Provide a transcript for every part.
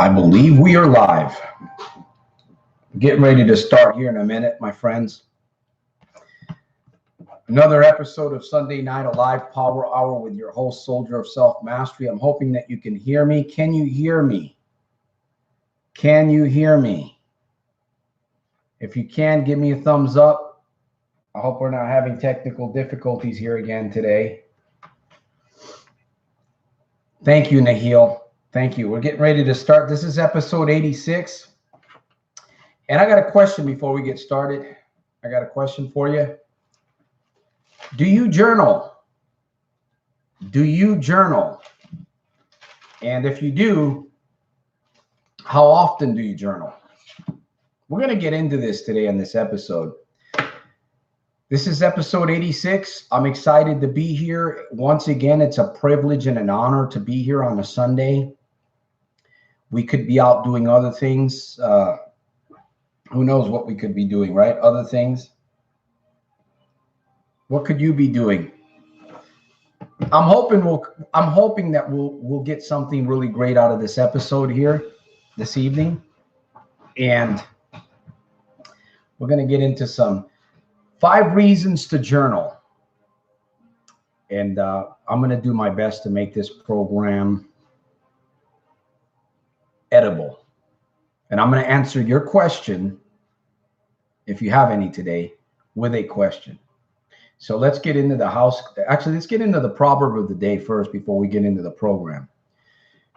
I believe we are live. Getting ready to start here in a minute, my friends. Another episode of Sunday Night Alive Power Hour with your host, Soldier of Self-Mastery. I'm hoping that you can hear me. Can you hear me? Can you hear me? If you can, give me a thumbs up. I hope we're not having technical difficulties here again today. Thank you, Nahil. Thank you. We're getting ready to start. This is episode 86. And I got a question before we get started. I got a question for you. Do you journal? Do you journal? And if you do, how often do you journal? We're going to get into this today in this episode. This is episode 86. I'm excited to be here. Once again, it's a privilege and an honor to be here on a Sunday. We could be out doing other things. Who knows what we could be doing, right? Other things. What could you be doing? I'm hoping that we'll get something really great out of this episode here this evening. And we're going to get into some 5 reasons to journal. And I'm going to do my best to make this program edible. And I'm going to answer your question, if you have any today, with a question. So let's get into the house. Actually, let's get into the proverb of the day first before we get into the program.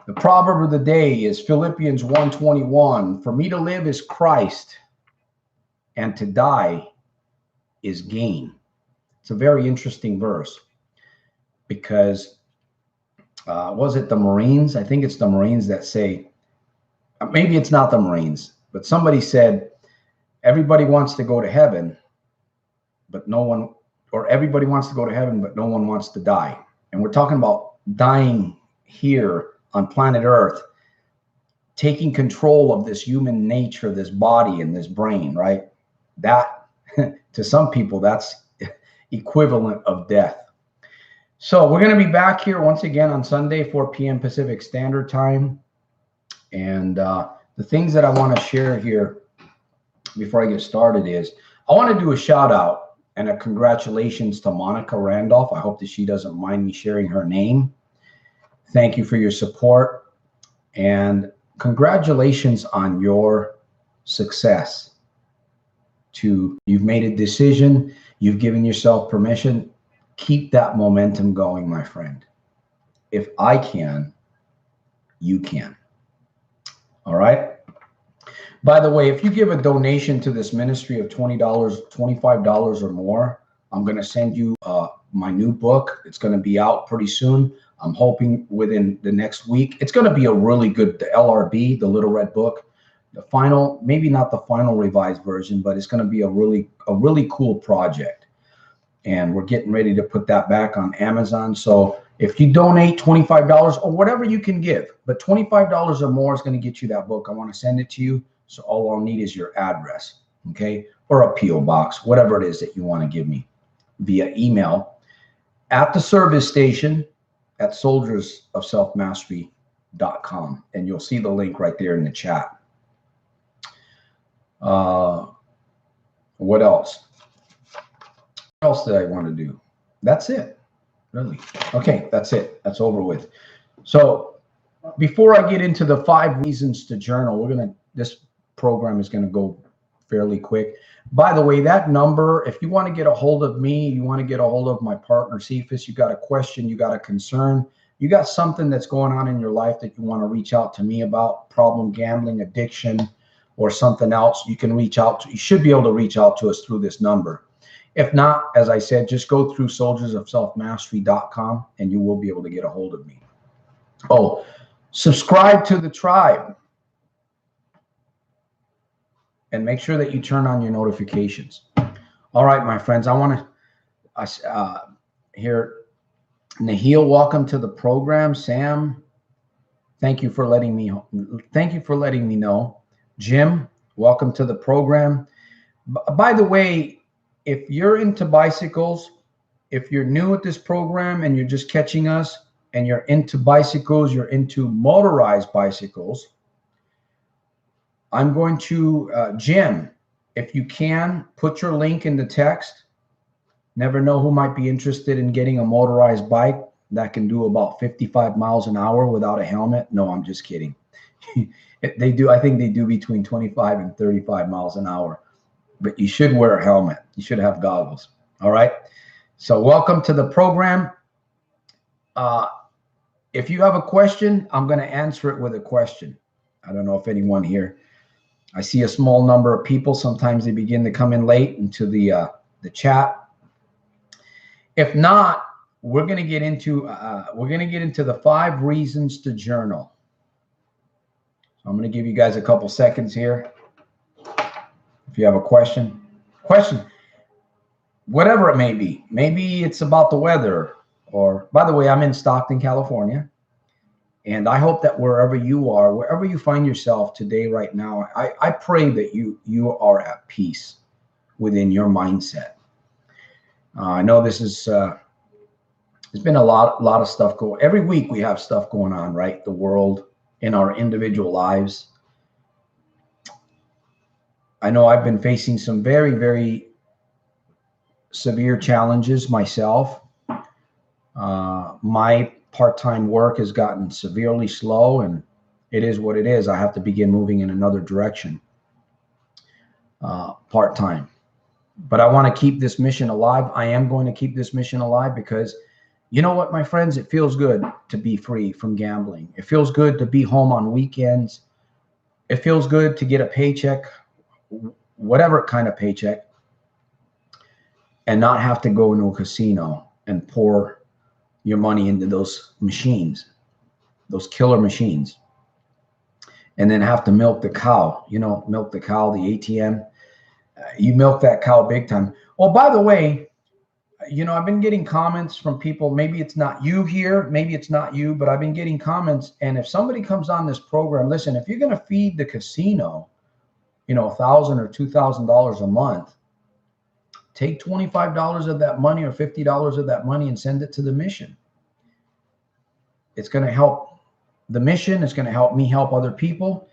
The proverb of the day is Philippians 1:21. For me to live is Christ, and to die is gain. It's a very interesting verse because was it the Marines? I think it's the Marines that say, maybe it's not the Marines, but somebody said, everybody wants to go to heaven, but no one, or everybody wants to go to heaven, but no one wants to die. And we're talking about dying here on planet Earth, taking control of this human nature, this body and this brain, right? That, to some people, that's equivalent of death. So we're going to be back here once again on Sunday, 4 p.m. Pacific Standard Time. And the things that I want to share here before I get started is I want to do a shout out and a congratulations to Monica Randolph. I hope that she doesn't mind me sharing her name. Thank you for your support and congratulations on your success. You've made a decision, you've given yourself permission. Keep that momentum going, my friend. If I can, you can. All right. By the way, if you give a donation to this ministry of $20, $25 or more, I'm going to send you my new book. It's going to be out pretty soon. I'm hoping within the next week. It's going to be a really good, the LRB, the Little Red Book, the final, maybe not the final revised version, but it's going to be a really cool project. And we're getting ready to put that back on Amazon. So if you donate $25 or whatever you can give, but $25 or more is going to get you that book. I want to send it to you. So all I'll need is your address, okay? Or a P.O. box, whatever it is that you want to give me via email at the service station at soldiersofselfmastery.com. And you'll see the link right there in the chat. What else? What else did I want to do? That's it. Really? Okay, that's it. That's over with. So before I get into the 5 reasons to journal, this program is going to go fairly quick. By the way, that number, if you want to get a hold of me, you want to get a hold of my partner, Cephas, you got a question, you got a concern, you got something that's going on in your life that you want to reach out to me about, problem gambling, addiction, or something else, you can reach out to, you should be able to reach out to us through this number. If not, as I said, just go through soldiersofselfmastery.com and you will be able to get a hold of me. Oh, subscribe to the tribe. And make sure that you turn on your notifications. All right, my friends, I want to hear Nahil, welcome to the program. Sam, thank you for letting me know. Jim, welcome to the program. By the way, if you're into bicycles, if you're new at this program and you're just catching us and you're into bicycles, you're into motorized bicycles, I'm going to, Jim, if you can, put your link in the text. Never know who might be interested in getting a motorized bike that can do about 55 miles an hour without a helmet. No, I'm just kidding. They do. I think they do between 25 and 35 miles an hour, but you should wear a helmet. You should have goggles. All right. So welcome to the program. If you have a question, I'm going to answer it with a question. I don't know if anyone here, I see a small number of people. Sometimes they begin to come in late into the chat. If not, we're going to get into the 5 reasons to journal. So I'm going to give you guys a couple seconds here. If you have a question, whatever it may be, maybe it's about the weather, or by the way, I'm in Stockton, California, and I hope that wherever you are, wherever you find yourself today, right now, I pray that you are at peace within your mindset. I know this is there's been a lot of stuff going. Every week we have stuff going on, right? The world, in our individual lives. I know I've been facing some very, very severe challenges myself. My part-time work has gotten severely slow, and it is what it is. I have to begin moving in another direction, part-time. But I want to keep this mission alive. I am going to keep this mission alive because, you know what, my friends, it feels good to be free from gambling. It feels good to be home on weekends. It feels good to get a paycheck, whatever kind of paycheck, and not have to go into a casino and pour your money into those machines, those killer machines, and then have to milk the cow, milk the cow, the ATM. You milk that cow big time. Oh, by the way, I've been getting comments from people. Maybe it's not you here, maybe it's not you, but I've been getting comments. And if somebody comes on this program, listen, if you're going to feed the casino, $1,000 or $2,000 a month, take $25 of that money or $50 of that money and send it to the mission. It's going to help the mission. It's going to help me help other people.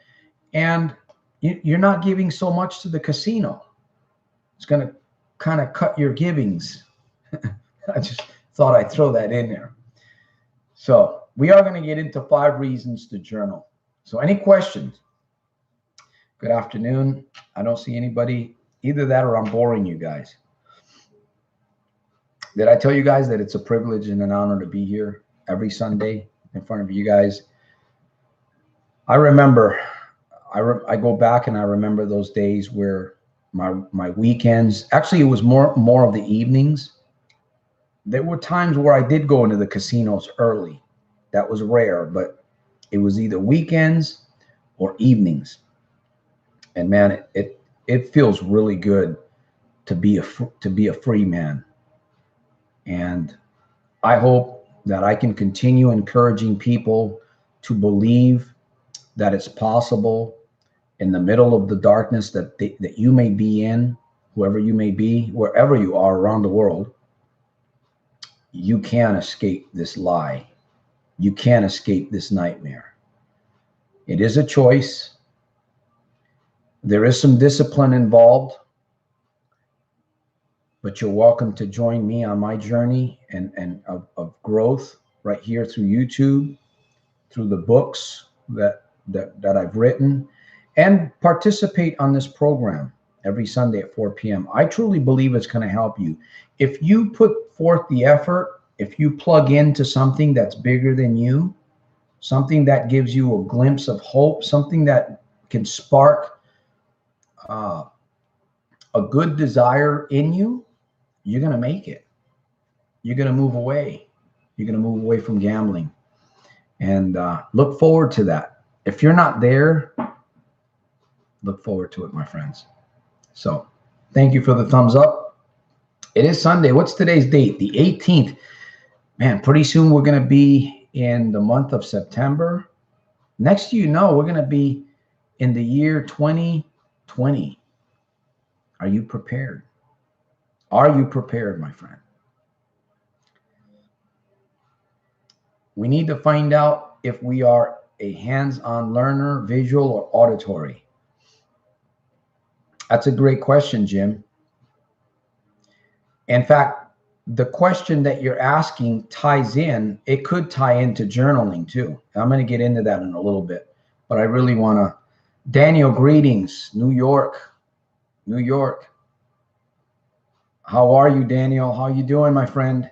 And you're not giving so much to the casino. It's going to kind of cut your givings. I just thought I'd throw that in there. So we are going to get into 5 reasons to journal. So any questions? Good afternoon. I don't see anybody. Either that or I'm boring you guys. Did I tell you guys that it's a privilege and an honor to be here every Sunday in front of you guys? I remember, I go back and I remember those days where my weekends, actually it was more of the evenings. There were times where I did go into the casinos early. That was rare, but it was either weekends or evenings. And man, it feels really good to be a free man. And I hope that I can continue encouraging people to believe that it's possible in the middle of the darkness that you may be in, whoever you may be, wherever you are around the world. You can't escape this lie. You can't escape this nightmare. It is a choice. There is some discipline involved, but you're welcome to join me on my journey and of growth right here through YouTube, through the books that I've written, and participate on this program every Sunday at 4 p.m. I truly believe it's going to help you. If you put forth the effort, if you plug into something that's bigger than you, something that gives you a glimpse of hope, something that can spark a good desire in you, you're going to make it. You're going to move away. You're going to move away from gambling. And look forward to that. If you're not there, look forward to it, my friends. So thank you for the thumbs up. It is Sunday. What's today's date? The 18th. Man, pretty soon we're going to be in the month of September. Next we're going to be in the year 2020. Are you prepared? Are you prepared, my friend? We need to find out if we are a hands-on learner, visual or auditory. That's a great question, Jim. In fact, the question that you're asking ties in, it could tie into journaling too. I'm going to get into that in a little bit, but I really want to. Daniel, greetings, New York. New York. How are you, Daniel? How you doing, my friend?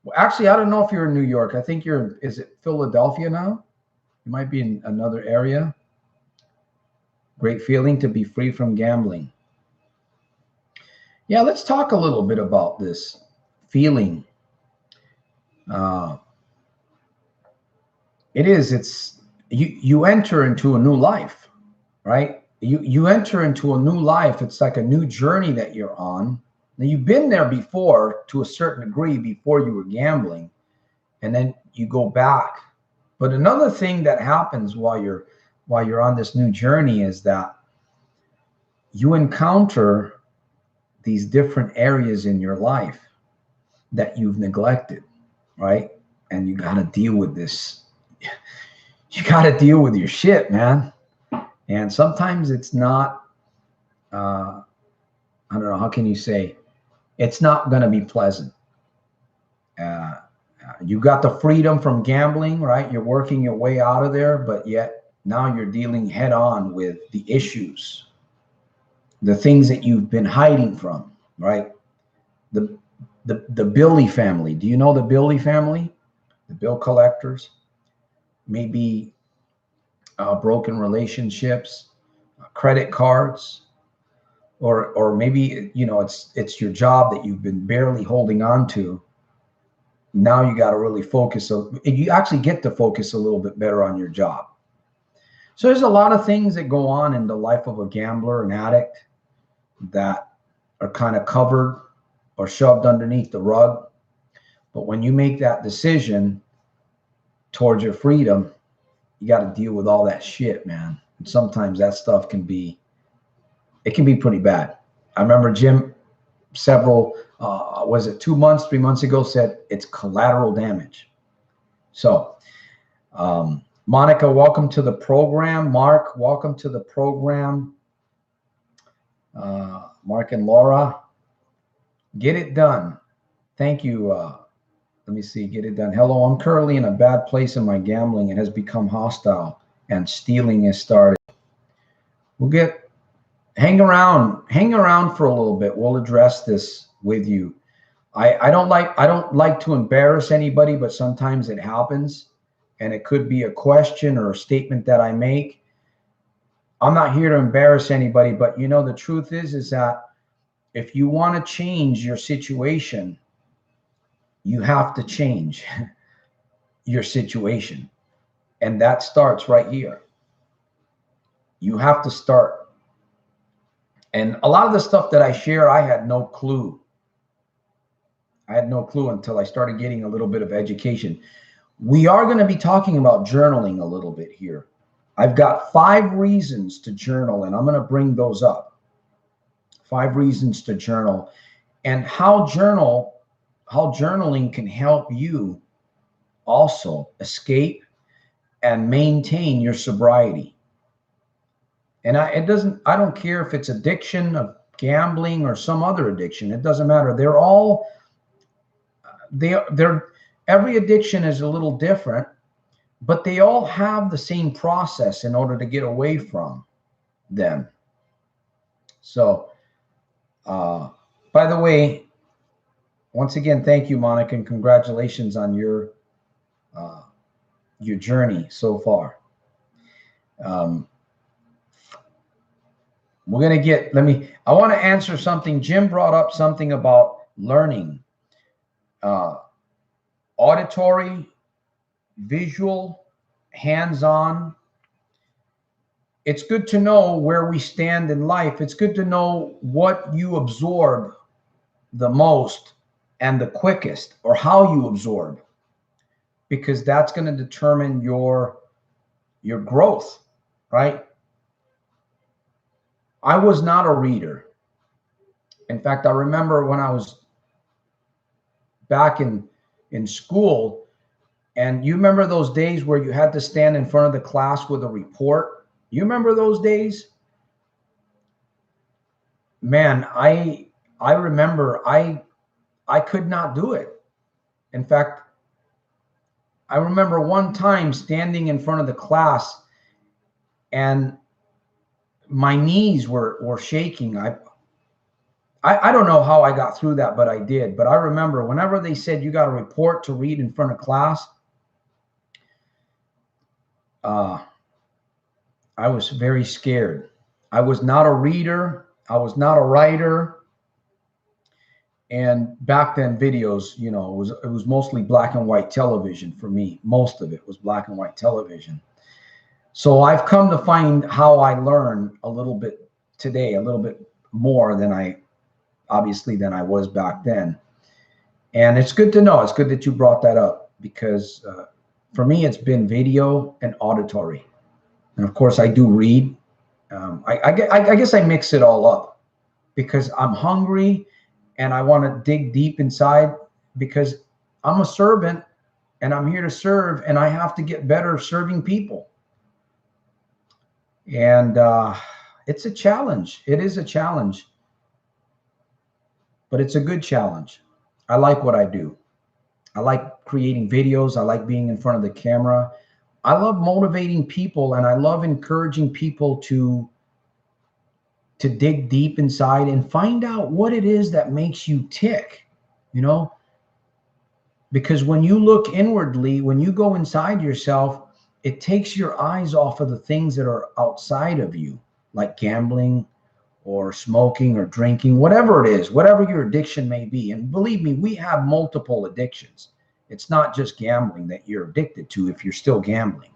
Well, actually, I don't know if you're in New York. I think you're, is it Philadelphia now? You might be in another area. Great feeling to be free from gambling. Yeah, let's talk a little bit about this feeling. It's you enter into a new life, right? You enter into a new life. It's like a new journey that you're on. Now, you've been there before to a certain degree before you were gambling, and then you go back. But another thing that happens while you're on this new journey is that you encounter these different areas in your life that you've neglected, right? And you got to deal with this. You got to deal with your shit, man. And sometimes it's not, I don't know, how can you say, it's not going to be pleasant. You got the freedom from gambling, right? You're working your way out of there, but yet now you're dealing head on with the issues, the things that you've been hiding from, right? The Billy family. Do you know the Billy family? The bill collectors, maybe broken relationships, credit cards, or maybe it's your job that you've been barely holding on to. Now you got to really focus. So you actually get to focus a little bit better on your job. So there's a lot of things that go on in the life of a gambler, an addict, that are kind of covered or shoved underneath the rug. But when you make that decision towards your freedom, you got to deal with all that shit, man. And sometimes that stuff can be pretty bad. I remember Jim was it 2 months, 3 months ago, said it's collateral damage. So, Monica, welcome to the program. Mark, welcome to the program. Mark and Laura, get it done. Thank you. Let me see, get it done. Hello, I'm currently in a bad place in my gambling. It has become hostile and stealing has started. Hang around for a little bit. We'll address this with you. I don't like to embarrass anybody, but sometimes it happens, and it could be a question or a statement that I make. I'm not here to embarrass anybody, but the truth is that if you want to change your situation, you have to change your situation. And that starts right here. You have to start. And a lot of the stuff that I share, I had no clue. I had no clue until I started getting a little bit of education. We are going to be talking about journaling a little bit here. I've got 5 reasons to journal, and I'm going to bring those up. 5 reasons to journal, and how journaling can help you also escape and maintain your sobriety. And I don't care if it's addiction of gambling or some other addiction. It doesn't matter. Every addiction is a little different, but they all have the same process in order to get away from them. So, by the way, once again, thank you, Monica, and congratulations on your journey so far. I want to answer something. Jim brought up something about learning, auditory, visual, hands-on. It's good to know where we stand in life. It's good to know what you absorb the most and the quickest, or how you absorb, because that's going to determine your growth, right? I was not a reader. In fact, I remember when I was back in school, and you remember those days where you had to stand in front of the class with a report? You remember those days? man, I remember I could not do it. In fact, I remember one time standing in front of the class and my knees were shaking. I don't know how I got through that, but I did. But I remember whenever they said you got a report to read in front of class, I was very scared. I was not a reader. I was not a writer. And back then, videos, you know, it was mostly black and white television for me. Most of it was black and white television. So I've come to find how I learn a little bit today, a little bit more than I was back then. And it's good to know. It's good that you brought that up because for me, it's been video and auditory. And of course, I do read. I guess I mix it all up because I'm hungry and I want to dig deep inside because I'm a servant and I'm here to serve and I have to get better serving people. And it's a challenge. It is a challenge, but it's a good challenge. I like what I do. I like creating videos. I like being in front of the camera. I love motivating people and I love encouraging people to dig deep inside and find out what it is that makes you tick, you know, because when you look inwardly, when you go inside yourself, it takes your eyes off of the things that are outside of you, like gambling or smoking or drinking, whatever it is, whatever your addiction may be. And believe me, we have multiple addictions. It's not just gambling that you're addicted to if you're still gambling.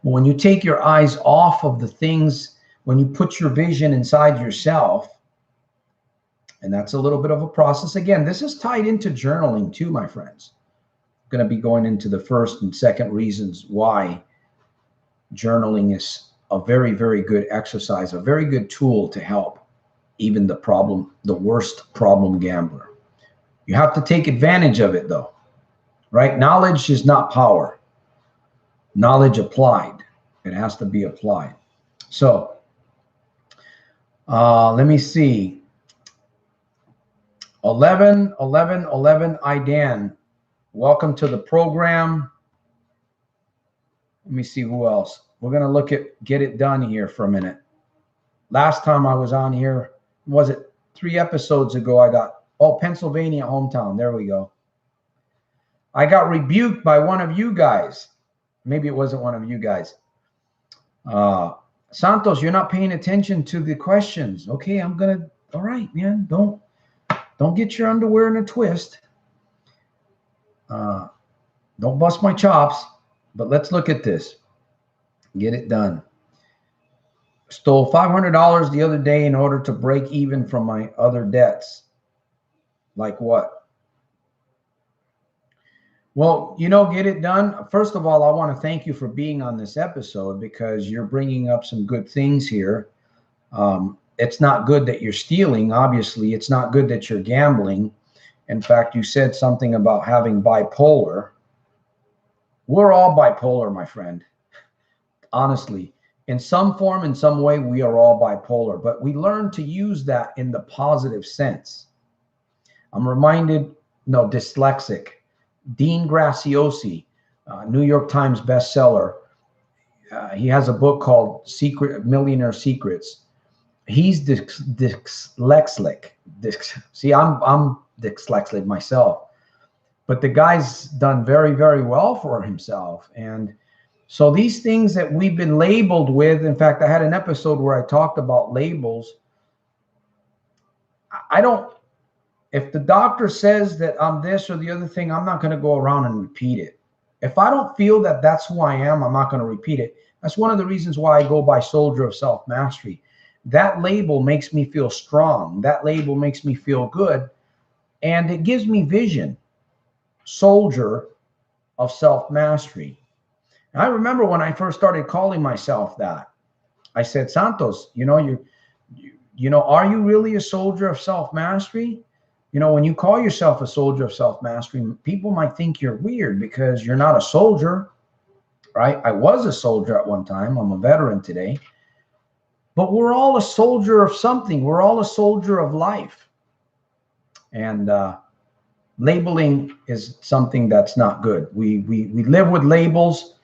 But when you take your eyes off of the things, when you put your vision inside yourself, and that's a little bit of a process. Again, this is tied into journaling too, my friends. I'm going to be going into the first and second reasons why journaling is a very, very good exercise, a very good tool to help even the worst problem gambler. You have to take advantage of it though, right? Knowledge is not power. Knowledge applied. It has to be applied. So let me see. 11, Idan. Welcome to the program. Let me see who else. We're going to look at Get It Done here for a minute. Last time I was on here, was it 3 episodes ago? I got, Pennsylvania hometown. There we go. I got rebuked by one of you guys. Maybe it wasn't one of you guys. Santos, you're not paying attention to the questions. Okay, all right, man. Don't get your underwear in a twist. Don't bust my chops, but let's look at this. Get it done. Stole $500 the other day in order to break even from my other debts. Like what? Well, Get It Done. First of all, I want to thank you for being on this episode because you're bringing up some good things here. It's not good that you're stealing. Obviously, it's not good that you're gambling. In fact, you said something about having bipolar. We're all bipolar, my friend. Honestly, in some form, in some way, we are all bipolar, but we learn to use that in the positive sense. I'm reminded, dyslexic. Dean Graziosi, New York Times bestseller. He has a book called Millionaire Secrets. He's dyslexic. See, I'm dyslexic myself, but the guy's done very, very well for himself. And so these things that we've been labeled with, in fact, I had an episode where I talked about labels. If the doctor says that I'm this or the other thing, I'm not going to go around and repeat it. If I don't feel that that's who I am, I'm not going to repeat it. That's one of the reasons why I go by Soldier of Self-Mastery. That label makes me feel strong. That label makes me feel good. And it gives me vision. Soldier of Self-Mastery. I remember when I first started calling myself that, I said, Santos, are you really a soldier of self-mastery? When you call yourself a soldier of self-mastery, people might think you're weird because you're not a soldier, right? I was a soldier at one time. I'm a veteran today. But we're all a soldier of something. We're all a soldier of life. And labeling is something that's not good. We live with labels,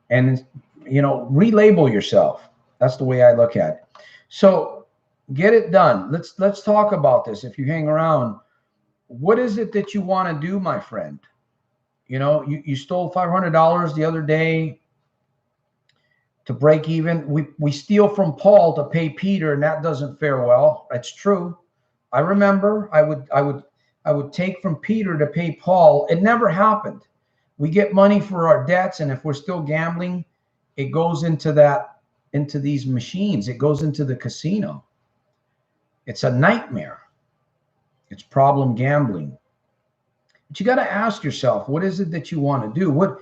and relabel yourself. That's the way I look at it. So get it done. Let's talk about this. If you hang around, what is it that you want to do, my friend? You stole $500 the other day to break even. We steal from Paul to pay Peter, and that doesn't fare well. That's true. I remember I would take from Peter to pay Paul. It never happened. We get money for our debts, and if we're still gambling, it goes into these machines. It goes into the casino. It's a nightmare. It's problem gambling. But you got to ask yourself, what is it that you want to do? What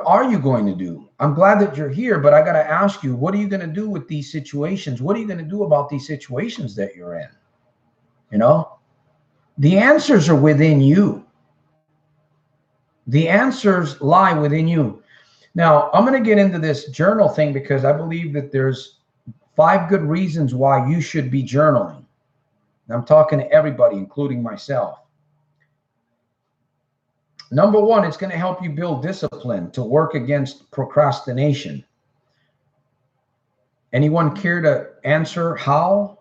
are you going to do? I'm glad that you're here, but I got to ask you, what are you going to do with these situations? What are you going to do about these situations that you're in? The answers are within you. The answers lie within you. Now, I'm going to get into this journal thing because I believe that there's 5 good reasons why you should be journaling. And I'm talking to everybody, including myself. Number 1, it's going to help you build discipline to work against procrastination. Anyone care to answer how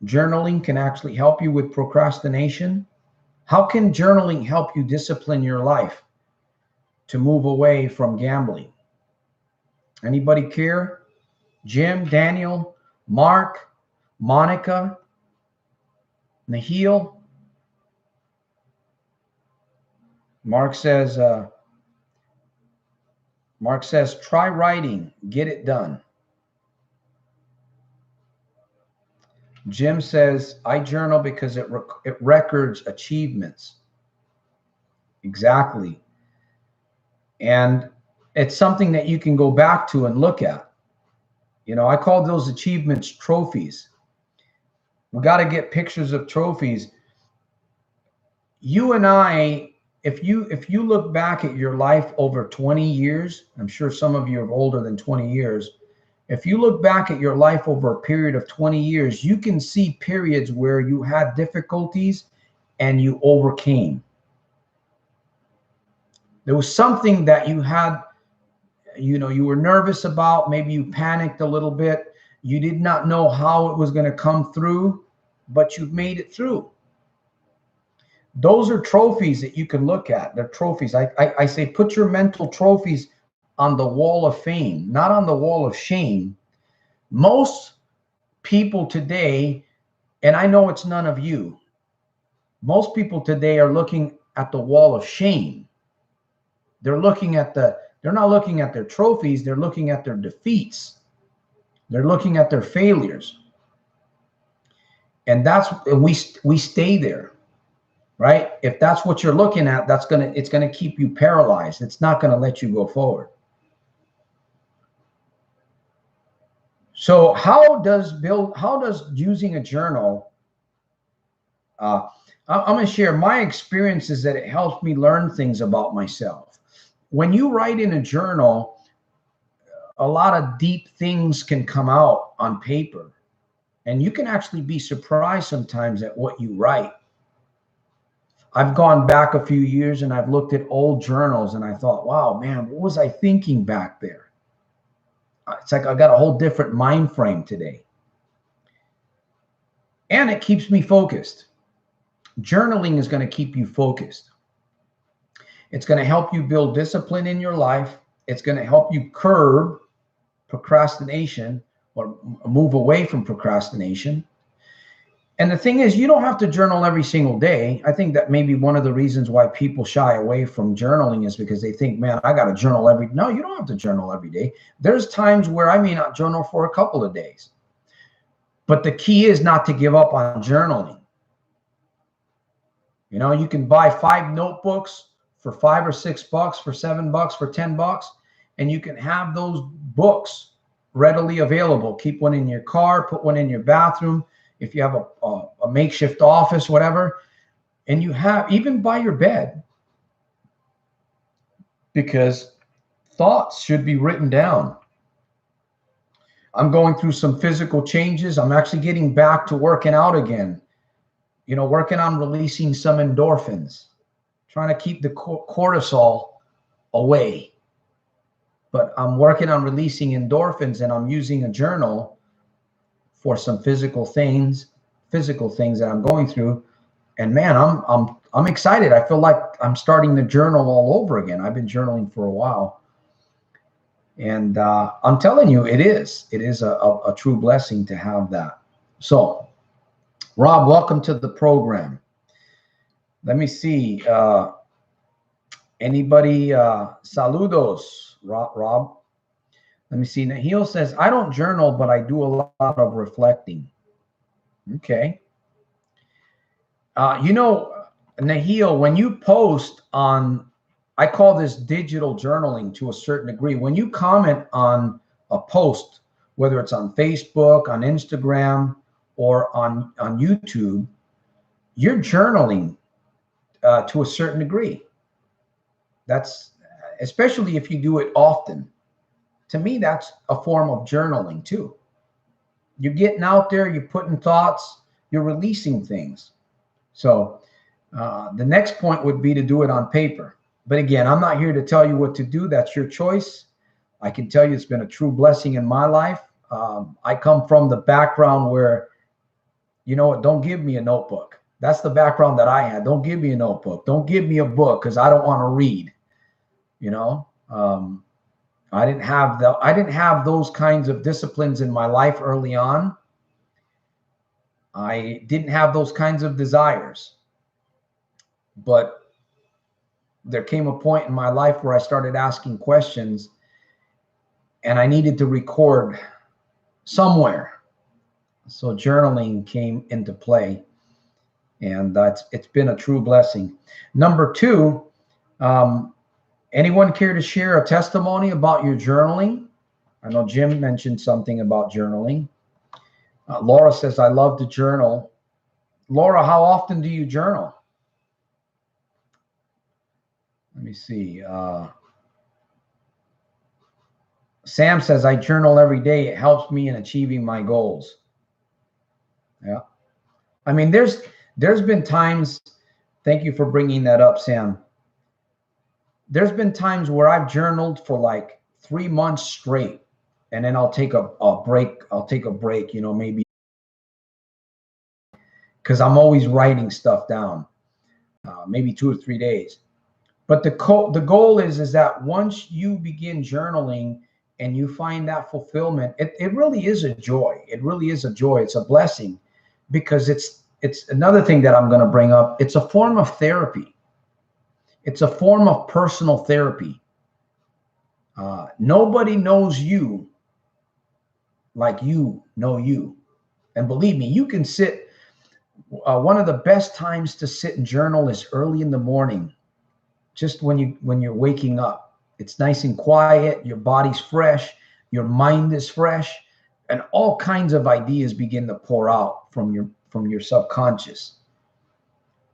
journaling can actually help you with procrastination? How can journaling help you discipline your life to move away from gambling? Anybody care? Jim, Daniel, Mark, Monica, Nahil? Mark says, try writing, get it done. Jim says, I journal because it records achievements. Exactly. And it's something that you can go back to and look at. I call those achievements trophies. We got to get pictures of trophies. You and I, if you look back at your life over 20 years, I'm sure some of you are older than 20 years. If you look back at your life over a period of 20 years, you can see periods where you had difficulties and you overcame. There was something that you had, you were nervous about. Maybe you panicked a little bit. You did not know how it was going to come through, but you've made it through. Those are trophies that you can look at. They're trophies. I say put your mental trophies on the wall of fame, not on the wall of shame. Most people today, and I know it's none of you, most people today are looking at the wall of shame. They're not looking at their trophies, they're looking at their defeats. They're looking at their failures. And we stay there. Right? If that's what you're looking at, it's going to keep you paralyzed. It's not going to let you go forward. So how does using a journal, I'm going to share my experiences that it helps me learn things about myself. When you write in a journal, a lot of deep things can come out on paper, and you can actually be surprised sometimes at what you write. I've gone back a few years and I've looked at old journals and I thought, wow, man, what was I thinking back there? It's like I got a whole different mind frame today. And it keeps me focused. Journaling is going to keep you focused. It's going to help you build discipline in your life. It's going to help you curb procrastination or move away from procrastination. And the thing is, you don't have to journal every single day. I think that maybe one of the reasons why people shy away from journaling is because they think, man, I got to journal No, you don't have to journal every day. There's times where I may not journal for a couple of days. But the key is not to give up on journaling. You can buy 5 notebooks for $5 or $6, for $7, for $10, and you can have those books readily available. Keep one in your car, put one in your bathroom. If you have a makeshift office, whatever, and you have even by your bed, because thoughts should be written down. I'm going through some physical changes. I'm actually getting back to working out again. You know, working on releasing some endorphins, trying to keep the cortisol away. But I'm working on releasing endorphins, and I'm using a journal for some physical things that I'm going through. And man, I'm excited. I feel like I'm starting the journal all over again. I've been journaling for a while. And I'm telling you, it is a true blessing to have that. So, Rob, welcome to the program. Let me see. Anybody? Saludos, Rob. Let me see. Nahil says, I don't journal, but I do a lot of reflecting. Okay. You know, Nahil, when you post on, I call this digital journaling to a certain degree. When you comment on a post, whether it's on Facebook, on Instagram, or on YouTube, you're journaling to a certain degree. That's especially if you do it often. To me, that's a form of journaling too. You're getting out there, you're putting thoughts, you're releasing things. So the next point would be to do it on paper. But again, I'm not here to tell you what to do. That's your choice. I can tell you it's been a true blessing in my life. I come from the background where, you know what, don't give me a notebook. That's the background that I had. Don't give me a notebook. Don't give me a book because I don't want to read. You know, I didn't have those kinds of disciplines in my life early on. I didn't have those kinds of desires. But there came a point in my life where I started asking questions, and I needed to record somewhere. So journaling came into play, and it's been a true blessing. Number two, anyone care to share a testimony about your journaling? I know Jim mentioned something about journaling. Laura says, I love to journal. Laura, how often do you journal? Let me see. Sam says, I journal every day. It helps me in achieving my goals. Yeah. I mean, there's been times, thank you for bringing that up, Sam. There's been times where I've journaled for like 3 months straight, and then I'll take a break. I'll take a break, you know, maybe because I'm always writing stuff down, maybe 2 or 3 days. But the goal is that once you begin journaling and you find that fulfillment, it really is a joy. It really is a joy. It's a blessing, because it's another thing that I'm going to bring up. It's a form of therapy. It's a form of personal therapy. Nobody knows you like you know you. And believe me, you can sit. One of the best times to sit and journal is early in the morning, just when you're waking up. It's nice and quiet. Your body's fresh. Your mind is fresh, and all kinds of ideas begin to pour out from your subconscious.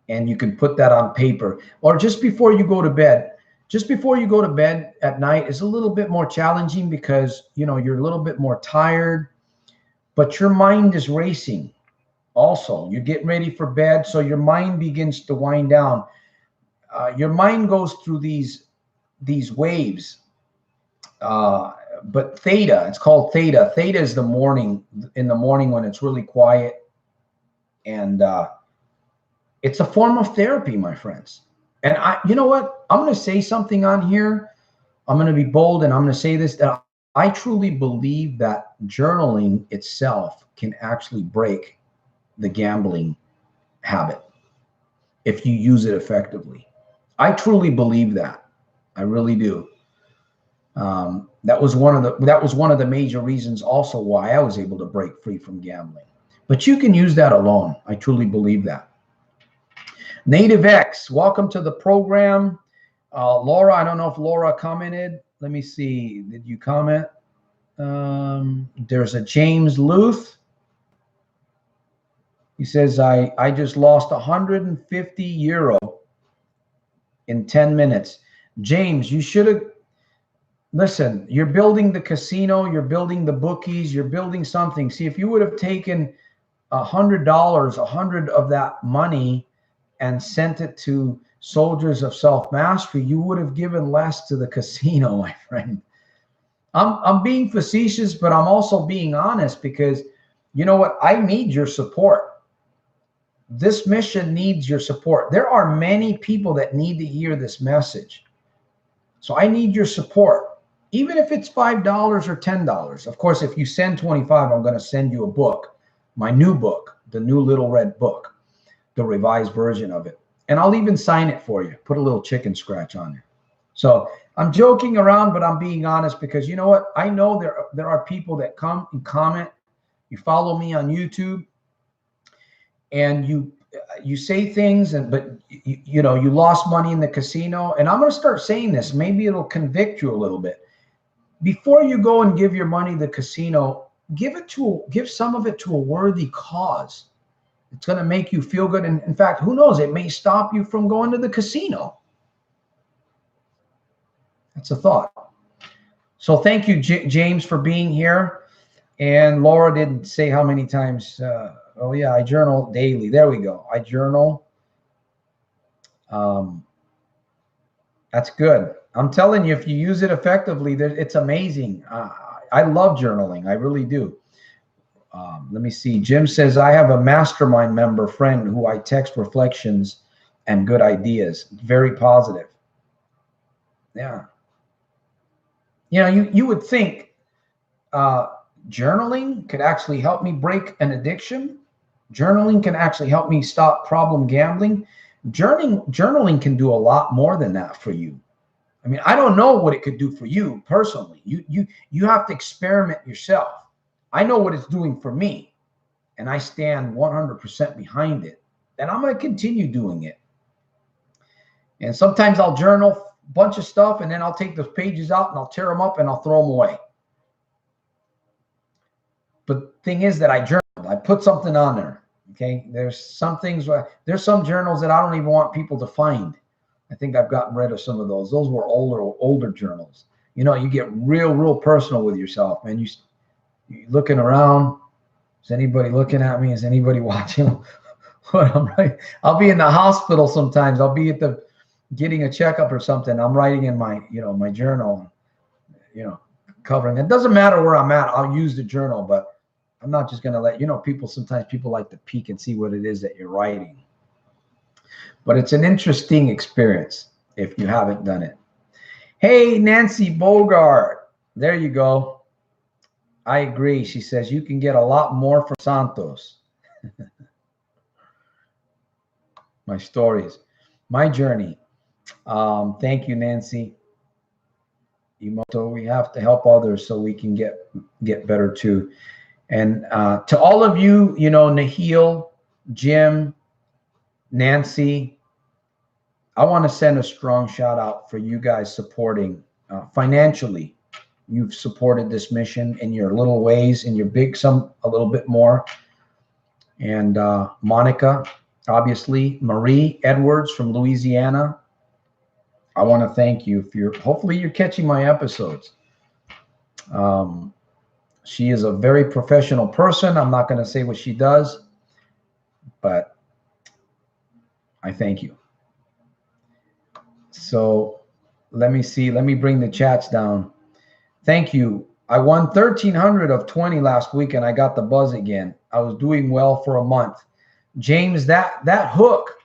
And you can put that on paper, or just before you go to bed. Just before you go to bed at night is a little bit more challenging because, you know, you're a little bit more tired, but your mind is racing. Also, you're getting ready for bed, so your mind begins to wind down. Your mind goes through these waves, but theta, it's called theta. Theta is in the morning when it's really quiet, and it's a form of therapy, my friends. And you know what? I'm going to say something on here. I'm going to be bold, and I'm going to say this, that I truly believe that journaling itself can actually break the gambling habit if you use it effectively. I truly believe that. I really do. That was one of the major reasons also why I was able to break free from gambling. But you can use that alone. I truly believe that. Native X, welcome to the program. Laura, I don't know if Laura commented. Let me see. Did you comment? There's a James Luth. He says, I just lost 150 euro in 10 minutes. James, you should have, Listen, you're building the casino, you're building the bookies, you're building something. See, if you would have taken $100, 100 of that money and sent it to soldiers of self-mastery, you would have given less to the casino, my friend. I'm being facetious, but I'm also being honest, because you know what? I need your support. This mission needs your support. There are many people that need to hear this message. So I need your support, even if it's $5 or $10. Of course, if you send 25, I'm going to send you a book, my new book, the new little red book, the revised version of it. And I'll even sign it for you, put a little chicken scratch on it. So I'm joking around, but I'm being honest, because you know what? I know there are people that come and comment. You follow me on YouTube, and you say things, but you know, you lost money in the casino. And I'm going to start saying this. Maybe it'll convict you a little bit. Before you go and give your money to the casino, give some of it to a worthy cause. It's going to make you feel good. And in fact, who knows? It may stop you from going to the casino. That's a thought. So thank you, James, for being here. And Laura didn't say how many times. Oh, yeah, I journal daily. There we go. I journal. That's good. I'm telling you, if you use it effectively, it's amazing. I love journaling. I really do. Let me see. Jim says, I have a mastermind member friend who I text reflections and good ideas. Very positive. Yeah. You know, you would think journaling could actually help me break an addiction. Journaling can actually help me stop problem gambling. Journaling can do a lot more than that for you. I mean, I don't know what it could do for you personally. You have to experiment yourself. I know what it's doing for me, and I stand 100% behind it. And I'm going to continue doing it. And sometimes I'll journal a bunch of stuff, and then I'll take those pages out and I'll tear them up and I'll throw them away. But the thing is that I journaled. I put something on there. Okay. There's some things there's some journals that I don't even want people to find. I think I've gotten rid of some of those. Those were older journals. You know, you get real personal with yourself, man. You're looking around. Is anybody looking at me? Is anybody watching what I'm writing? I'll be in the hospital sometimes. I'll be getting a checkup or something. I'm writing in my, my journal, covering. It doesn't matter where I'm at. I'll use the journal, but I'm not just going to let, sometimes people like to peek and see what it is that you're writing. But it's an interesting experience if you haven't done it. Hey, Nancy Bogart. There you go. I agree. She says you can get a lot more from Santos. My stories, my journey. Thank you, Nancy. We have to help others so we can get better too. And to all of you, Nahil, Jim, Nancy, I want to send a strong shout out for you guys supporting financially. You've supported this mission in your little ways, in your big, some a little bit more. And Monica, obviously, Marie Edwards from Louisiana. I want to thank you hopefully you're catching my episodes. She is a very professional person. I'm not going to say what she does, but I thank you. So let me see. Let me bring the chats down. Thank you. I won 1,300 of 20 last week, and I got the buzz again. I was doing well for a month. James, that hook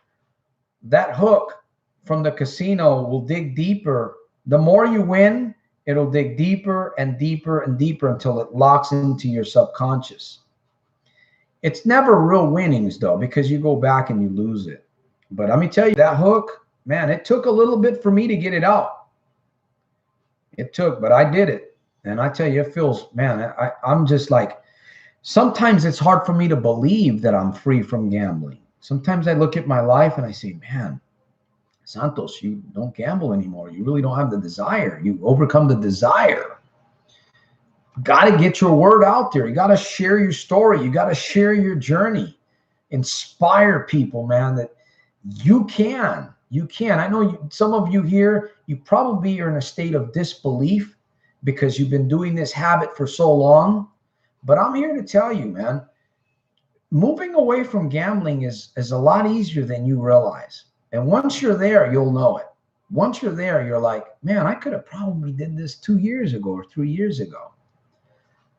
from the casino will dig deeper. The more you win, it'll dig deeper and deeper and deeper until it locks into your subconscious. It's never real winnings, though, because you go back and you lose it. But let me tell you, that hook, man, it took a little bit for me to get it out. It took, but I did it. And I tell you, it feels, man, I'm just like, sometimes it's hard for me to believe that I'm free from gambling. Sometimes I look at my life and I say, man, Santos, you don't gamble anymore. You really don't have the desire. You overcome the desire. Got to get your word out there. You got to share your story. You got to share your journey. Inspire people, man, that you can. You can. I know some of you here, you probably are in a state of disbelief because you've been doing this habit for so long. But I'm here to tell you, man, moving away from gambling is a lot easier than you realize. And once you're there, you'll know it. Once you're there, you're like, man, I could have probably did this 2 years ago or 3 years ago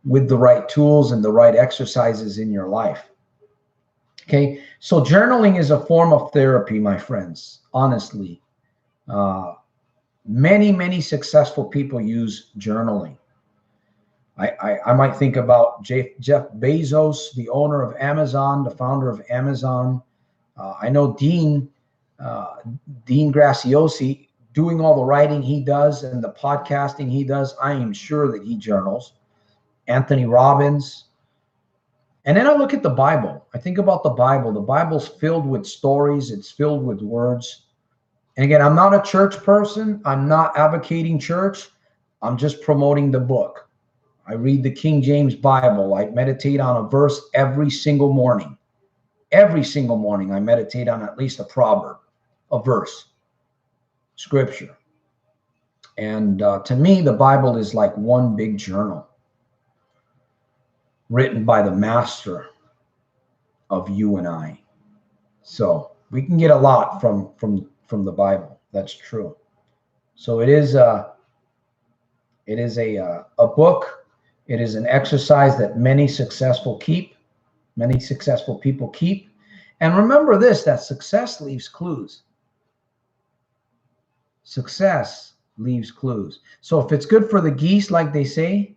with the right tools and the right exercises in your life. Okay, so journaling is a form of therapy, my friends. Honestly, many successful people use journaling. I might think about Jeff Bezos, the owner of Amazon, the founder of Amazon. I know Dean Graciosi, doing all the writing he does and the podcasting he does. I am sure that he journals. Anthony Robbins. And then I look at the Bible. I think about the Bible. The Bible's filled with stories. It's filled with words. And again, I'm not a church person. I'm not advocating church. I'm just promoting the book. I read the King James Bible. I meditate on a verse every single morning. Every single morning, I meditate on at least a proverb, a verse, scripture. And to me, the Bible is like one big journal written by the master of you and I. So we can get a lot from the Bible. That's true. So it is a book. It is an exercise that many successful people keep. And remember this, that success leaves clues. Success leaves clues. So if it's good for the geese, like they say,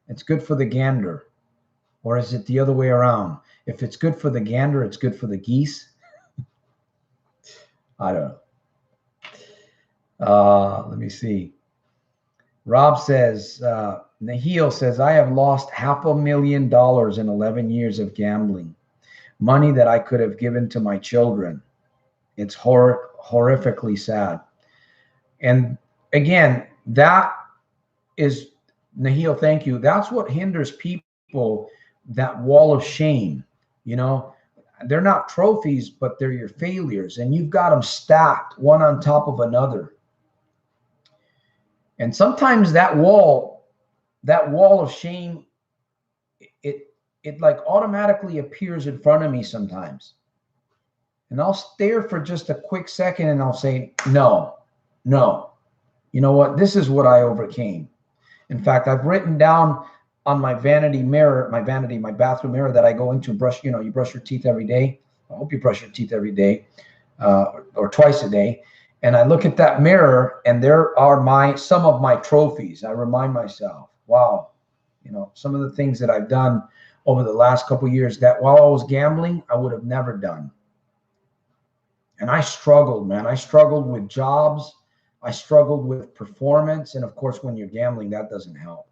it's good for the gander. Or is it the other way around? If it's good for the gander, it's good for the geese. I don't know. Let me see. Rob says, Nahil says, I have lost $500,000 in 11 years of gambling. Money that I could have given to my children. It's horrifically sad. And again, that is, Nahil, thank you. That's what hinders people, that wall of shame. You know, they're not trophies, but they're your failures. And you've got them stacked one on top of another. And sometimes that wall of shame, it like automatically appears in front of me sometimes. And I'll stare for just a quick second and I'll say, no. You know what? This is what I overcame. In fact, I've written down on my vanity mirror, my bathroom mirror that I go into brush, you brush your teeth every day. I hope you brush your teeth every day or twice a day. And I look at that mirror and there are some of my trophies. I remind myself, wow, some of the things that I've done over the last couple of years that while I was gambling, I would have never done. And I struggled, man. I struggled with jobs. I struggled with performance. And of course, when you're gambling, that doesn't help.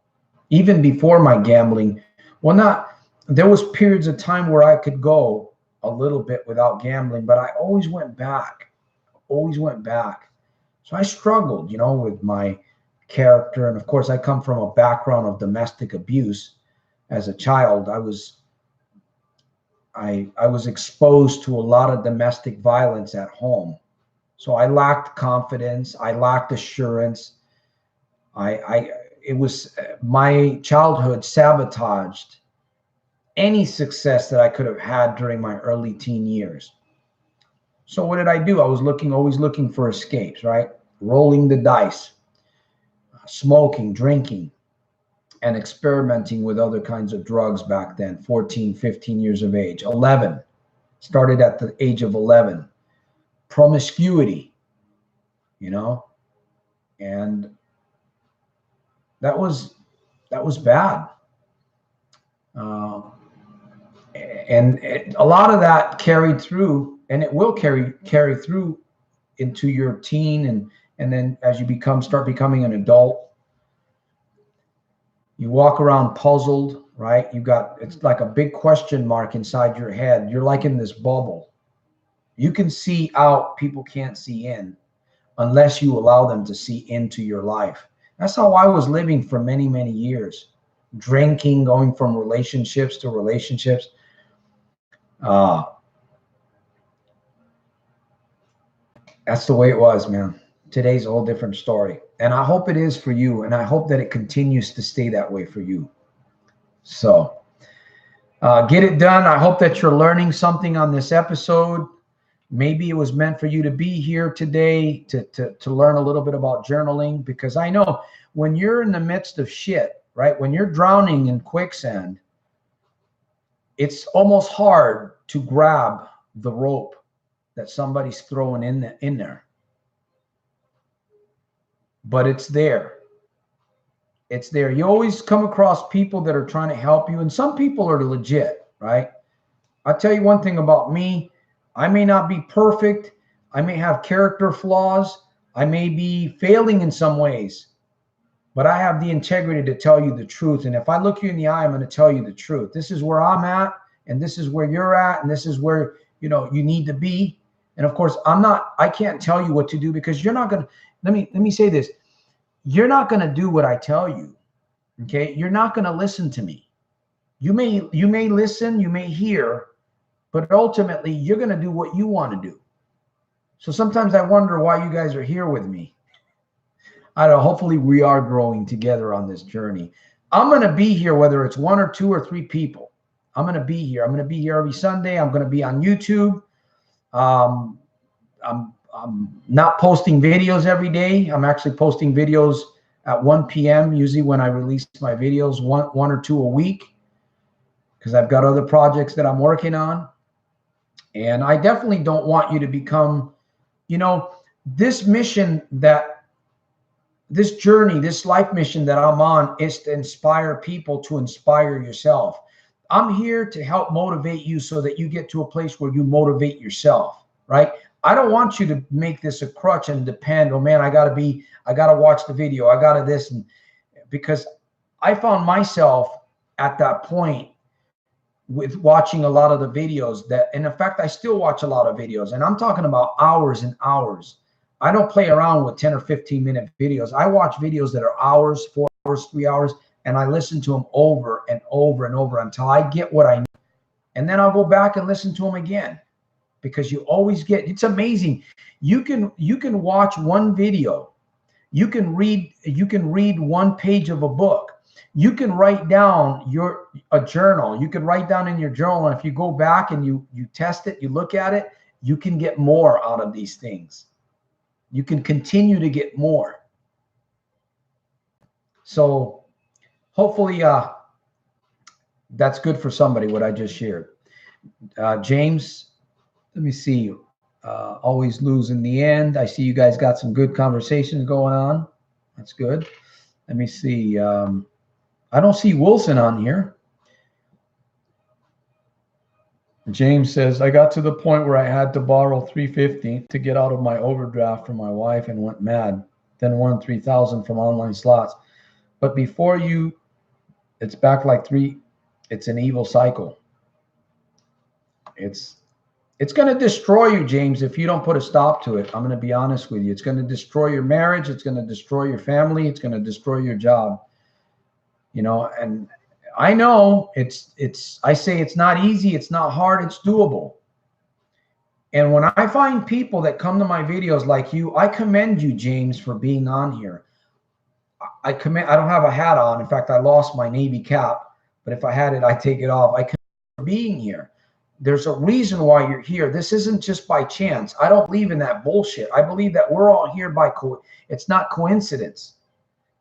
Even before my gambling, there was periods of time where I could go a little bit without gambling, but I always went back. So I struggled, with my character. And of course, I come from a background of domestic abuse. As a child, I was exposed to a lot of domestic violence at home. So I lacked confidence. I lacked assurance. It was my childhood sabotaged any success that I could have had during my early teen years. So what did I do? I was always looking for escapes, right? Rolling the dice, smoking, drinking, and experimenting with other kinds of drugs back then, 14, 15 years of age. 11, started at the age of 11. Promiscuity, and that was bad. And a lot of that carried through, and it will carry through into your teen, and then as you start becoming an adult, you walk around puzzled, right? It's like a big question mark inside your head. You're like in this bubble. You can see out, people can't see in unless you allow them to see into your life. That's how I was living for many, many years. Drinking, going from relationships to relationships. That's the way it was, man. today's a whole different story. And I hope it is for you. And I hope that it continues to stay that way for you. So get it done. I hope that you're learning something on this episode. Maybe it was meant for you to be here today to learn a little bit about journaling, because I know when you're in the midst of shit, right? When you're drowning in quicksand, it's almost hard to grab the rope that somebody's throwing in there. But it's there. It's there. You always come across people that are trying to help you, and some people are legit, right? I'll tell you one thing about me. I may not be perfect. I may have character flaws. I may be failing in some ways, but I have the integrity to tell you the truth. And if I look you in the eye, I'm going to tell you the truth. This is where I'm at, and this is where you're at, and this is where, you know, you need to be. And of course, I can't tell you what to do, because you're not going to, let me say this. You're not going to do what I tell you. Okay. You're not going to listen to me. You may listen, you may hear, but ultimately you're going to do what you want to do. So sometimes I wonder why you guys are here with me. I don't know. Hopefully we are growing together on this journey. I'm going to be here, whether it's 1 or 2 or 3 people. I'm going to be here. I'm going to be here every Sunday. I'm going to be on YouTube. I'm not posting videos every day. I'm actually posting videos at 1 p.m. usually when I release my videos, one or 2 a week, because I've got other projects that I'm working on. And I definitely don't want you to become, you know, this mission, that this journey, this life mission that I'm on is to inspire people, to inspire yourself. I'm here to help motivate you so that you get to a place where you motivate yourself, right? I don't want you to make this a crutch and depend, oh man, I got to watch the video. I got to this. And because I found myself at that point with watching a lot of the videos that, and in fact, I still watch a lot of videos, and I'm talking about hours and hours. I don't play around with 10 or 15 minute videos. I watch videos that are hours, 4 hours, 3 hours, and I listen to them over and over and over until I get what I need. And then I'll go back and listen to them again, because you always get, it's amazing. You can watch one video. You can read 1 page of a book. You can write down a journal. You can write down in your journal. And if you go back and you test it, you look at it, you can get more out of these things. You can continue to get more. So hopefully that's good for somebody, what I just shared. James, let me see. Always lose in the end. I see you guys got some good conversations going on. That's good. Let me see. I don't see Wilson on here. James says, I got to the point where I had to borrow $350 to get out of my overdraft from my wife and went mad. Then won $3,000 from online slots. But before it's back like 3. It's an evil cycle. It's going to destroy you, James, if you don't put a stop to it. I'm going to be honest with you. It's going to destroy your marriage. It's going to destroy your family. It's going to destroy your job. You know, and I know I say it's not easy. It's not hard. It's doable. And when I find people that come to my videos like you, I commend you, James, for being on here. I don't have a hat on. In fact, I lost my Navy cap, but if I had it, I'd take it off. I commend you for being here. There's a reason why you're here. This isn't just by chance. I don't believe in that bullshit. I believe that we're all here it's not coincidence.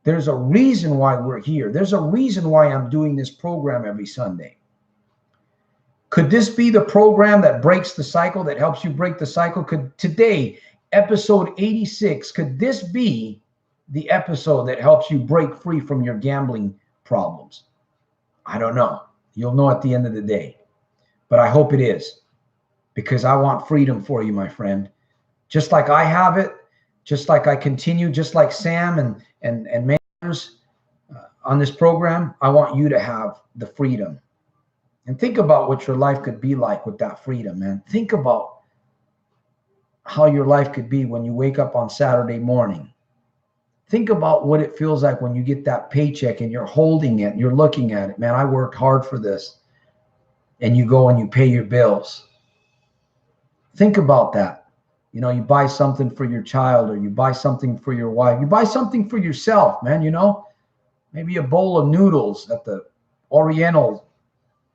There's a reason why we're here. There's a reason why I'm doing this program every Sunday. Could this be the program that breaks the cycle, that helps you break the cycle? Could today, episode 86, could this be the episode that helps you break free from your gambling problems? I don't know. You'll know at the end of the day. But I hope it is, because I want freedom for you, my friend. Just like I have it, just like I continue, just like Sam and many others on this program, I want you to have the freedom. And think about what your life could be like with that freedom, man. Think about how your life could be when you wake up on Saturday morning. Think about what it feels like when you get that paycheck and you're holding it and you're looking at it. Man, I worked hard for this. And you go and you pay your bills. Think about that. You know, you buy something for your child, or you buy something for your wife. You buy something for yourself, man, you know, maybe a bowl of noodles at the Oriental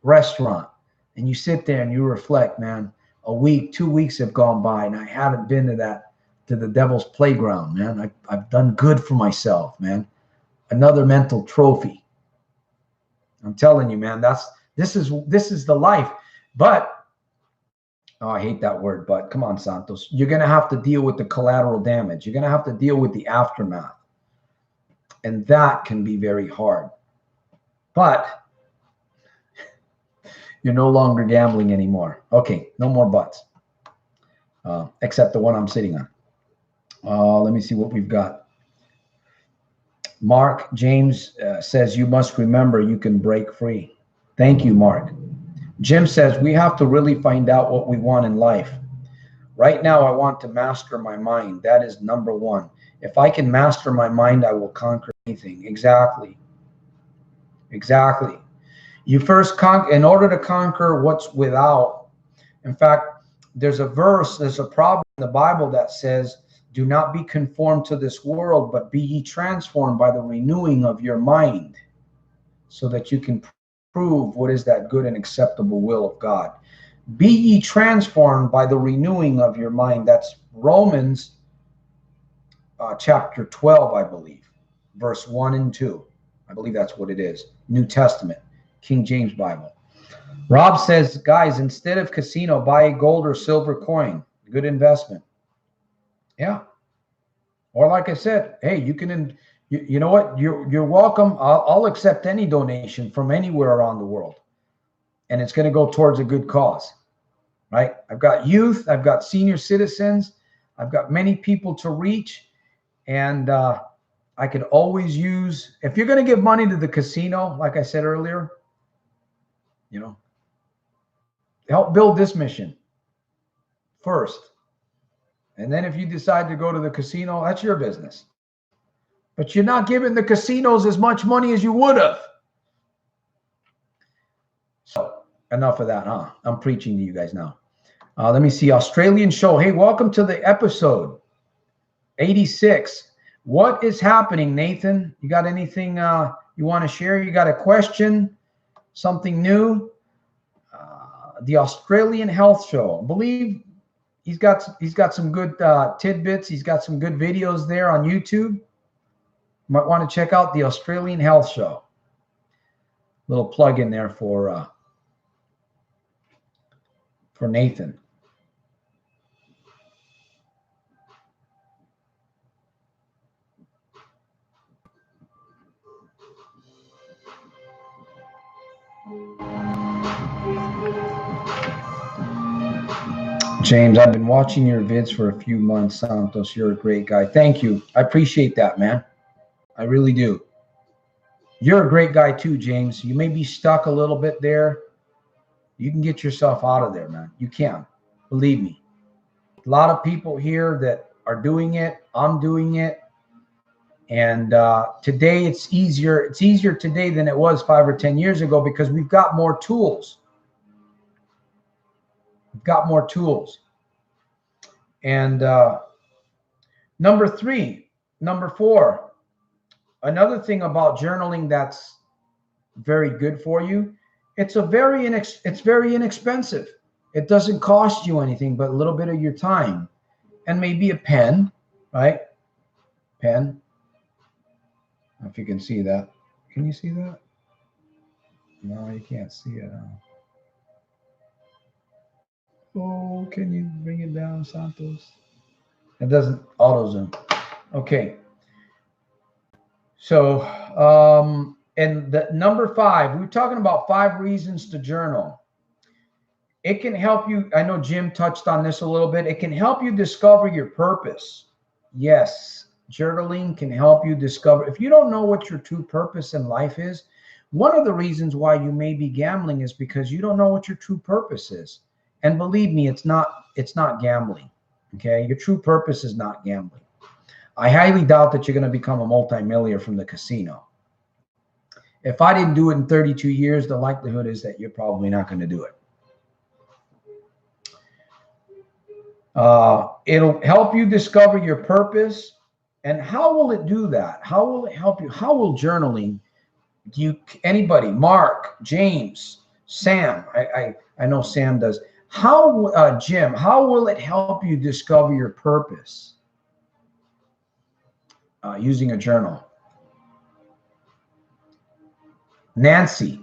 restaurant. And you sit there and you reflect, man, a week, 2 weeks have gone by and I haven't been to the devil's playground, man. I've done good for myself, man. Another mental trophy. I'm telling you, man, this is the life. But oh, I hate that word, but come on, Santos. You're going to have to deal with the collateral damage. You're going to have to deal with the aftermath. And that can be very hard. But you're no longer gambling anymore. Okay, no more buts. Except the one I'm sitting on. Let me see what we've got. Mark James says, you must remember you can break free. Thank you, Mark. Jim says, we have to really find out what we want in life. Right now, I want to master my mind. That is number one. If I can master my mind, I will conquer anything. Exactly. Exactly. You first in order to conquer what's without. In fact, there's a proverb in the Bible that says, do not be conformed to this world, but be ye transformed by the renewing of your mind, so that you can prove what is that good and acceptable will of God. Be ye transformed by the renewing of your mind. That's Romans chapter 12, I believe, verse 1 and 2. I believe that's what it is. New Testament, King James Bible. Rob says, guys, instead of casino, buy a gold or silver coin. Good investment. Yeah. Or like I said, hey, you can, you know what? You're welcome. I'll accept any donation from anywhere around the world. And it's going to go towards a good cause, right? I've got youth. I've got senior citizens. I've got many people to reach. And I could always use, if you're going to give money to the casino, like I said earlier, you know, help build this mission first. And then if you decide to go to the casino, that's your business. But you're not giving the casinos as much money as you would have. So enough of that, huh? I'm preaching to you guys now. Let me see. Australian show. Hey, welcome to the episode 86. What is happening, Nathan? You got anything you want to share? You got a question? Something new? The Australian Health Show. I believe he's got some good tidbits. He's got some good videos there on YouTube. You might want to check out the Australian Health Show. Little plug in there for Nathan. James, I've been watching your vids for a few months. Santos, you're a great guy. Thank you. I appreciate that, man. I really do. You're a great guy too, James. You may be stuck a little bit there. You can get yourself out of there, man. You can. Believe me. A lot of people here that are doing it. I'm doing it. And today it's easier. It's easier today than it was 5 or 10 years ago because we've got more tools. We've got more tools. And number 4, another thing about journaling that's very good for you, it's very inexpensive. It doesn't cost you anything but a little bit of your time and maybe a pen, right? Pen. I don't know if you can see that. Can you see that? No, you can't see it. Oh, can you bring it down, Santos? It doesn't auto zoom. Okay. So, and the number 5, we're talking about 5 reasons to journal. It can help you. I know Jim touched on this a little bit. It can help you discover your purpose. Yes, journaling can help you discover. If you don't know what your true purpose in life is, one of the reasons why you may be gambling is because you don't know what your true purpose is. And believe me, it's not gambling. Okay, your true purpose is not gambling. I highly doubt that you're going to become a multimillionaire from the casino. If I didn't do it in 32 years, the likelihood is that you're probably not going to do it. It'll help you discover your purpose. And how will it do that? How will it help you? How will journaling, anybody, Mark, James, Sam, I know Sam does. How, Jim, how will it help you discover your purpose using a journal? Nancy,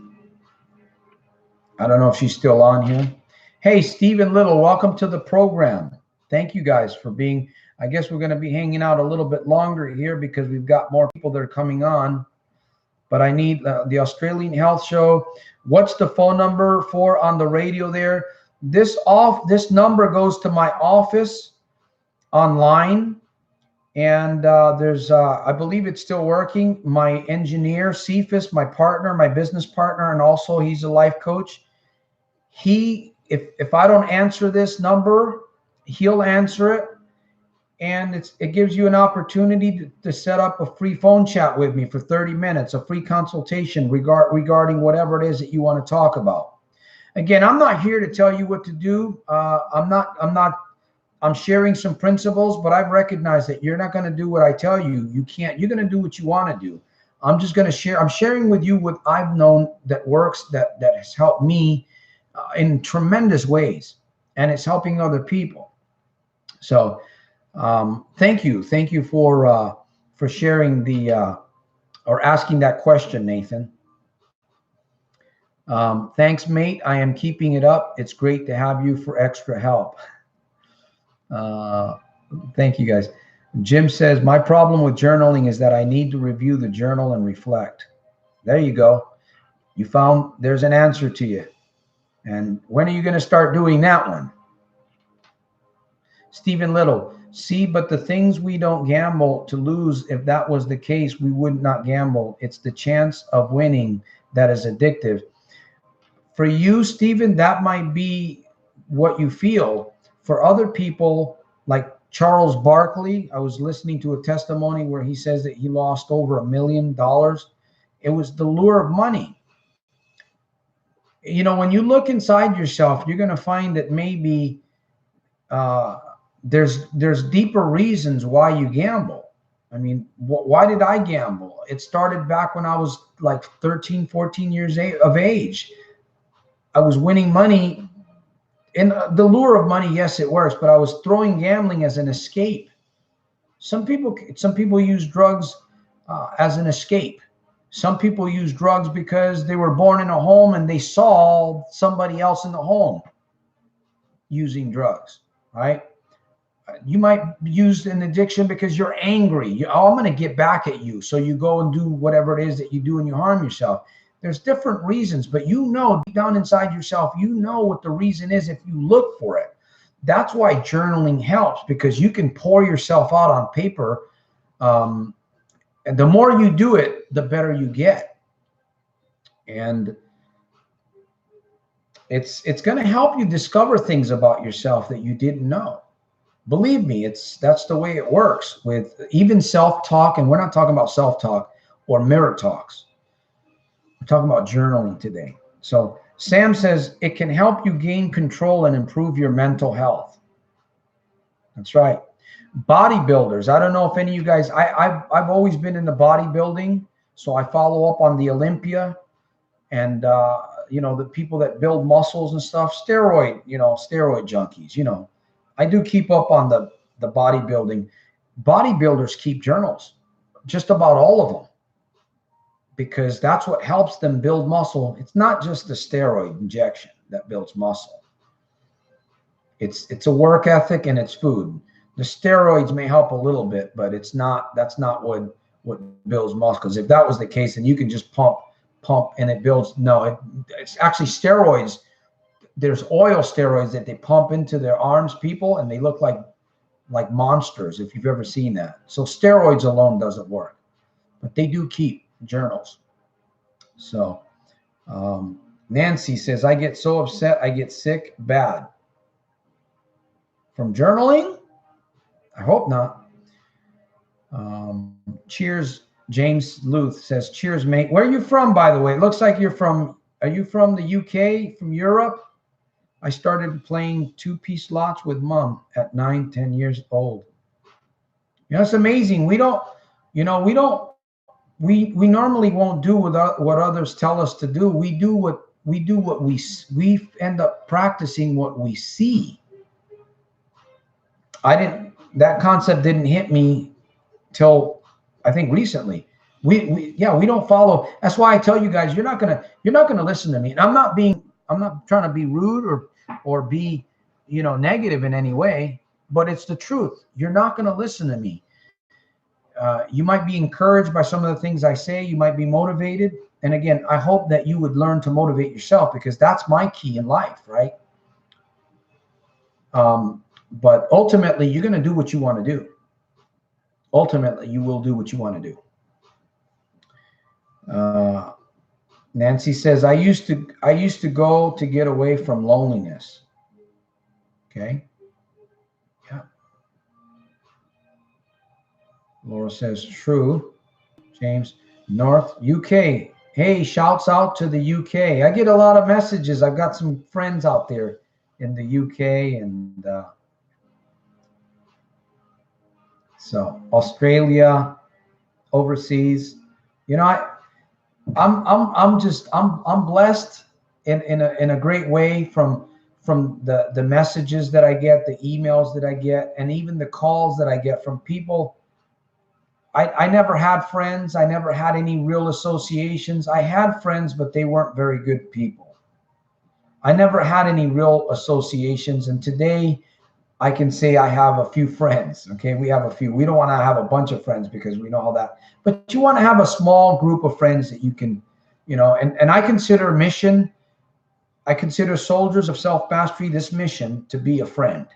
I don't know if she's still on here. Hey, Stephen Little, welcome to the program. Thank you guys for being, I guess we're going to be hanging out a little bit longer here because we've got more people that are coming on. But I need the Australian Health Show. What's the phone number for on the radio there? This number goes to my office online. And there's, I believe it's still working. My engineer, Cephas, my partner, my business partner, and also he's a life coach. If I don't answer this number, he'll answer it. And it gives you an opportunity to set up a free phone chat with me for 30 minutes, a free consultation regarding whatever it is that you want to talk about. Again, I'm not here to tell you what to do. I'm sharing some principles, but I've recognized that you're not going to do what I tell you. You can't. You're going to do what you want to do. I'm just going to share. I'm sharing with you what I've known that works, that has helped me in tremendous ways, and it's helping other people. So thank you for sharing or asking that question, Nathan. Thanks, mate. I am keeping it up. It's great to have you for extra help. Thank you, guys. Jim says, my problem with journaling is that I need to review the journal and reflect. There you go. You found there's an answer to you. And when are you going to start doing that one? Stephen Little, see, but the things we don't gamble to lose, if that was the case, we would not gamble. It's the chance of winning that is addictive. For you, Stephen, that might be what you feel. For other people, like Charles Barkley, I was listening to a testimony where he says that he lost over $1 million. It was the lure of money. You know, when you look inside yourself, you're going to find that maybe there's deeper reasons why you gamble. I mean, why did I gamble? It started back when I was like 13, 14 years of age. I was winning money. And the lure of money, yes, it works, but I was throwing gambling as an escape. Some people use drugs as an escape. Some people use drugs because they were born in a home and they saw somebody else in the home using drugs, right? You might use an addiction because you're angry. I'm going to get back at you. So you go and do whatever it is that you do and you harm yourself. There's different reasons, but you know deep down inside yourself, you know what the reason is if you look for it. That's why journaling helps, because you can pour yourself out on paper. And the more you do it, the better you get. And it's going to help you discover things about yourself that you didn't know. Believe me, that's the way it works with even self-talk. And we're not talking about self-talk or mirror talks. We're talking about journaling today. So Sam says it can help you gain control and improve your mental health. That's right. Bodybuilders. I don't know if any of you guys, I've always been into bodybuilding. So I follow up on the Olympia and, the people that build muscles and stuff, steroid junkies, I do keep up on the bodybuilding. Bodybuilders keep journals, just about all of them, because that's what helps them build muscle. It's not just the steroid injection that builds muscle. It's a work ethic and it's food. The steroids may help a little bit, but that's not what builds muscle. Because if that was the case, then you can just pump and it builds. No, it's actually steroids. There's oil steroids that they pump into their arms, people, and they look like monsters if you've ever seen that. So steroids alone doesn't work, but they do keep journals. So Nancy says, I get so upset, I get sick bad. From journaling? I hope not. Cheers. James Luth says, cheers, mate. Where are you from, by the way? It looks like are you from the UK, from Europe? I started playing two-piece slots with mom at 9, 10 years old. You know, it's amazing. We don't, you know, we normally won't do what others tell us to do. We do what we end up practicing what we see. That concept didn't hit me till I think recently. We don't follow. That's why I tell you guys, you're not gonna listen to me. And I'm not trying to be rude or be, you know, negative in any way, but it's the truth. You're not gonna listen to me. You might be encouraged by some of the things I say. You might be motivated. And again, I hope that you would learn to motivate yourself, because that's my key in life, right? But ultimately, you're going to do what you want to do. Ultimately, you will do what you want to do. Nancy says, I used to go to get away from loneliness. Okay. Yeah. Laura says, true. James, North UK. Hey, shouts out to the UK. I get a lot of messages. I've got some friends out there in the UK, and so Australia, overseas. You know, I'm blessed in a great way from the messages that I get, the emails that I get, and even the calls that I get from people. I never had friends. I never had any real associations. I had friends, but they weren't very good people. I never had any real associations. And today I can say I have a few friends. Okay. We have a few. We don't want to have a bunch of friends because we know all that, but you want to have a small group of friends that you can, you know, and I consider Soldiers of Self-Mastery, this mission, to be a friend.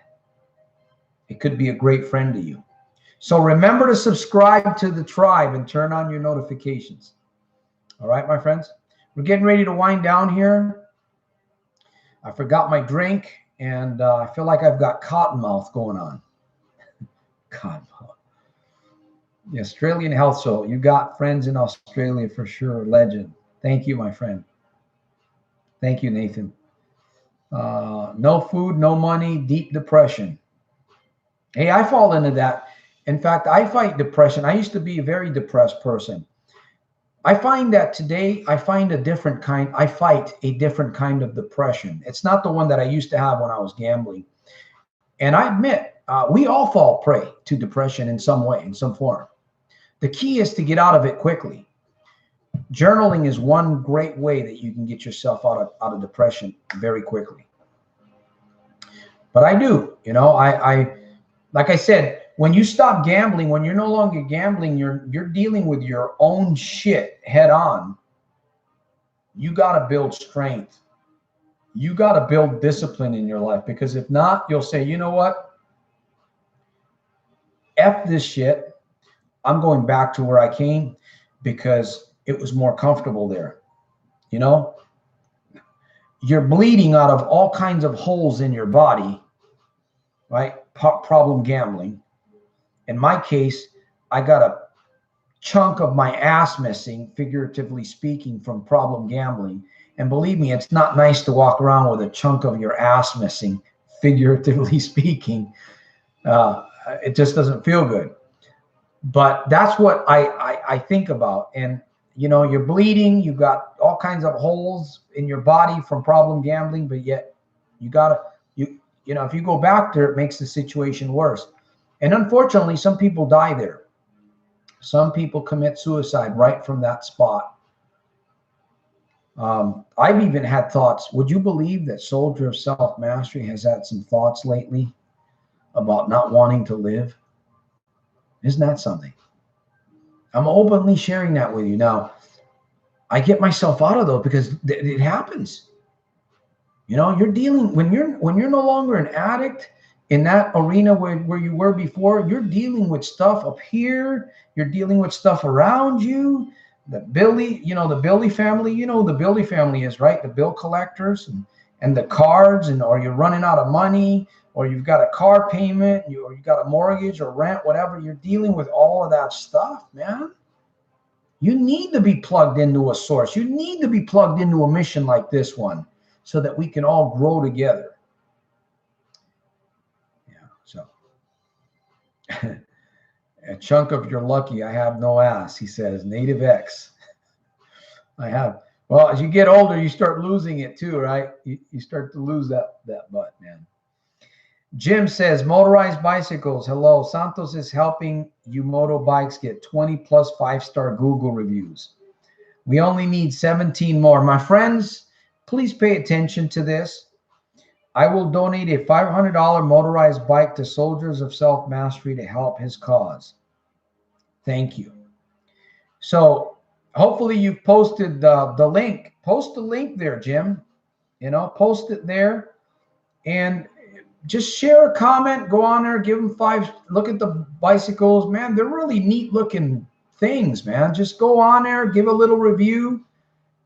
It could be a great friend to you. So remember to subscribe to the tribe and turn on your notifications. All right, my friends, we're getting ready to wind down here. I forgot my drink, and I feel like I've got cotton mouth going on. Cotton mouth. The Australian Health Soul. You got friends in Australia for sure. Legend. Thank you, my friend. Thank you, Nathan. No food, no money, deep depression. Hey, I fall into that. In fact, I fight depression. I used to be a very depressed person. I find that today I fight a different kind of depression. It's not the one that I used to have when I was gambling. And I admit, we all fall prey to depression in some way, in some form. The key is to get out of it quickly. Journaling is one great way that you can get yourself out of depression very quickly. But I do, you know, I like I said, when you stop gambling, when you're no longer gambling, you're dealing with your own shit head on. You got to build strength. You got to build discipline in your life, because if not, you'll say, you know what? F this shit. I'm going back to where I came because it was more comfortable there. You know, you're bleeding out of all kinds of holes in your body, right? Problem gambling. In my case, I got a chunk of my ass missing, figuratively speaking, from problem gambling. And believe me, it's not nice to walk around with a chunk of your ass missing, figuratively speaking. It just doesn't feel good. But that's what I think about. And, you know, you're bleeding. You've got all kinds of holes in your body from problem gambling, but yet you know, if you go back there, it makes the situation worse. And unfortunately, some people die there. Some people commit suicide right from that spot. I've even had thoughts. Would you believe that Soldier of Self-Mastery has had some thoughts lately about not wanting to live? Isn't that something? I'm openly sharing that with you. Now, I get myself out of those because it happens. You know, you're dealing, when you're no longer an addict in that arena where you were before, you're dealing with stuff up here. You're dealing with stuff around you. The Billy family, you know who the Billy family is, right? The bill collectors and the cards, or you're running out of money, or you've got a car payment, or you've got a mortgage or rent, whatever. You're dealing with all of that stuff, man. You need to be plugged into a source. You need to be plugged into a mission like this one so that we can all grow together. So a chunk of your lucky. I have no ass, he says. Native X. I have. Well, as you get older, you start losing it too, right? You start to lose that butt, man. Jim says, motorized bicycles. Hello. Santos is helping you moto bikes get 20 plus 5-star Google reviews. We only need 17 more. My friends, please pay attention to this. I will donate a $500 motorized bike to Soldiers of Self-Mastery to help his cause. Thank you. So hopefully you've posted the link. Post the link there, Jim. You know, post it there. And just share a comment. Go on there. Give them 5. Look at the bicycles. Man, they're really neat looking things, man. Just go on there. Give a little review,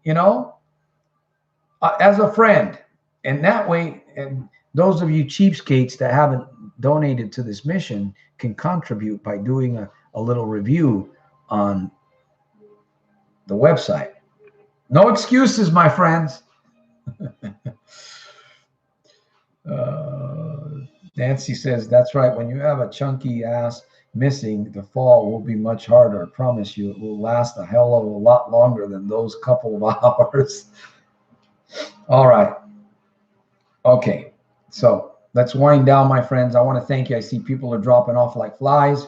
you know, as a friend. And that way, and those of you cheapskates that haven't donated to this mission can contribute by doing a little review on the website. No excuses, my friends. Nancy says, that's right. When you have a chunky ass missing, the fall will be much harder. I promise you, it will last a hell of a lot longer than those couple of hours. All right. Okay. So let's wind down, my friends. I want to thank you. I see people are dropping off like flies.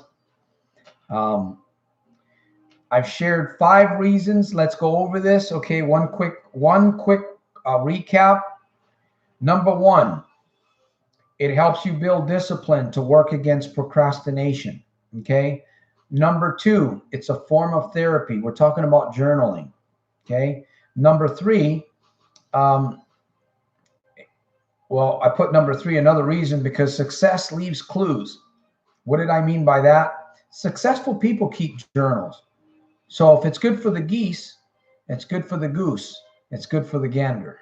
I've shared 5 reasons. Let's go over this. Okay. One quick recap. Number 1, it helps you build discipline to work against procrastination. Okay. Number 2, it's a form of therapy. We're talking about journaling. Okay. Number 3, well, I put number 3, another reason, because success leaves clues. What did I mean by that? Successful people keep journals. So if it's good for the geese, it's good for the goose. It's good for the gander.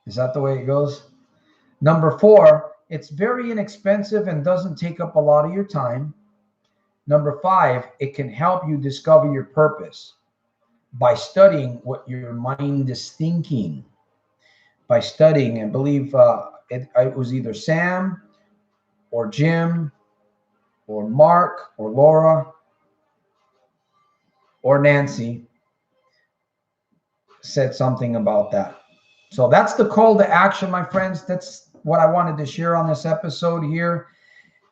Is that the way it goes? Number 4, it's very inexpensive and doesn't take up a lot of your time. Number 5, it can help you discover your purpose by studying what your mind is thinking. By studying, and believe it was either Sam or Jim or Mark or Laura or Nancy said something about that. So that's the call to action, my friends. That's what I wanted to share on this episode here.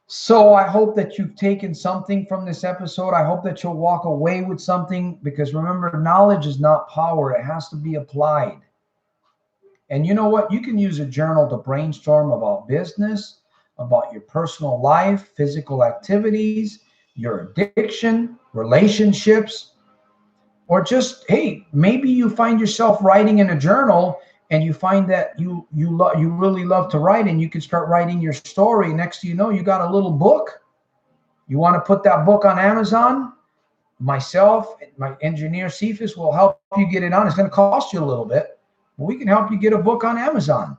So I hope that you've taken something from this episode. I hope that you'll walk away with something, because remember, knowledge is not power. It has to be applied. And you know what? You can use a journal to brainstorm about business, about your personal life, physical activities, your addiction, relationships, or just, hey, maybe you find yourself writing in a journal and you find that you really love to write, and you can start writing your story. Next thing you know, you got a little book. You want to put that book on Amazon? Myself, my engineer Cephas will help you get it on. It's going to cost you a little bit, but we can help you get a book on Amazon.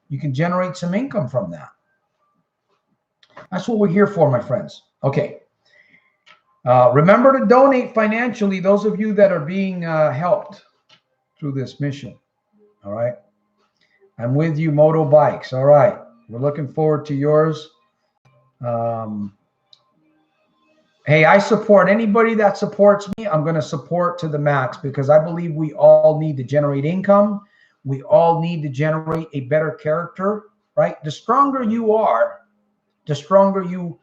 You can generate some income from that. That's what we're here for, my friends. Okay. Remember to donate financially, those of you that are being helped through this mission. All right. I'm with you, Moto Bikes. All right. We're looking forward to yours. Hey, I support anybody that supports me. I'm going to support to the max, because I believe we all need to generate income. We all need to generate a better character, right? The stronger you are, the stronger you,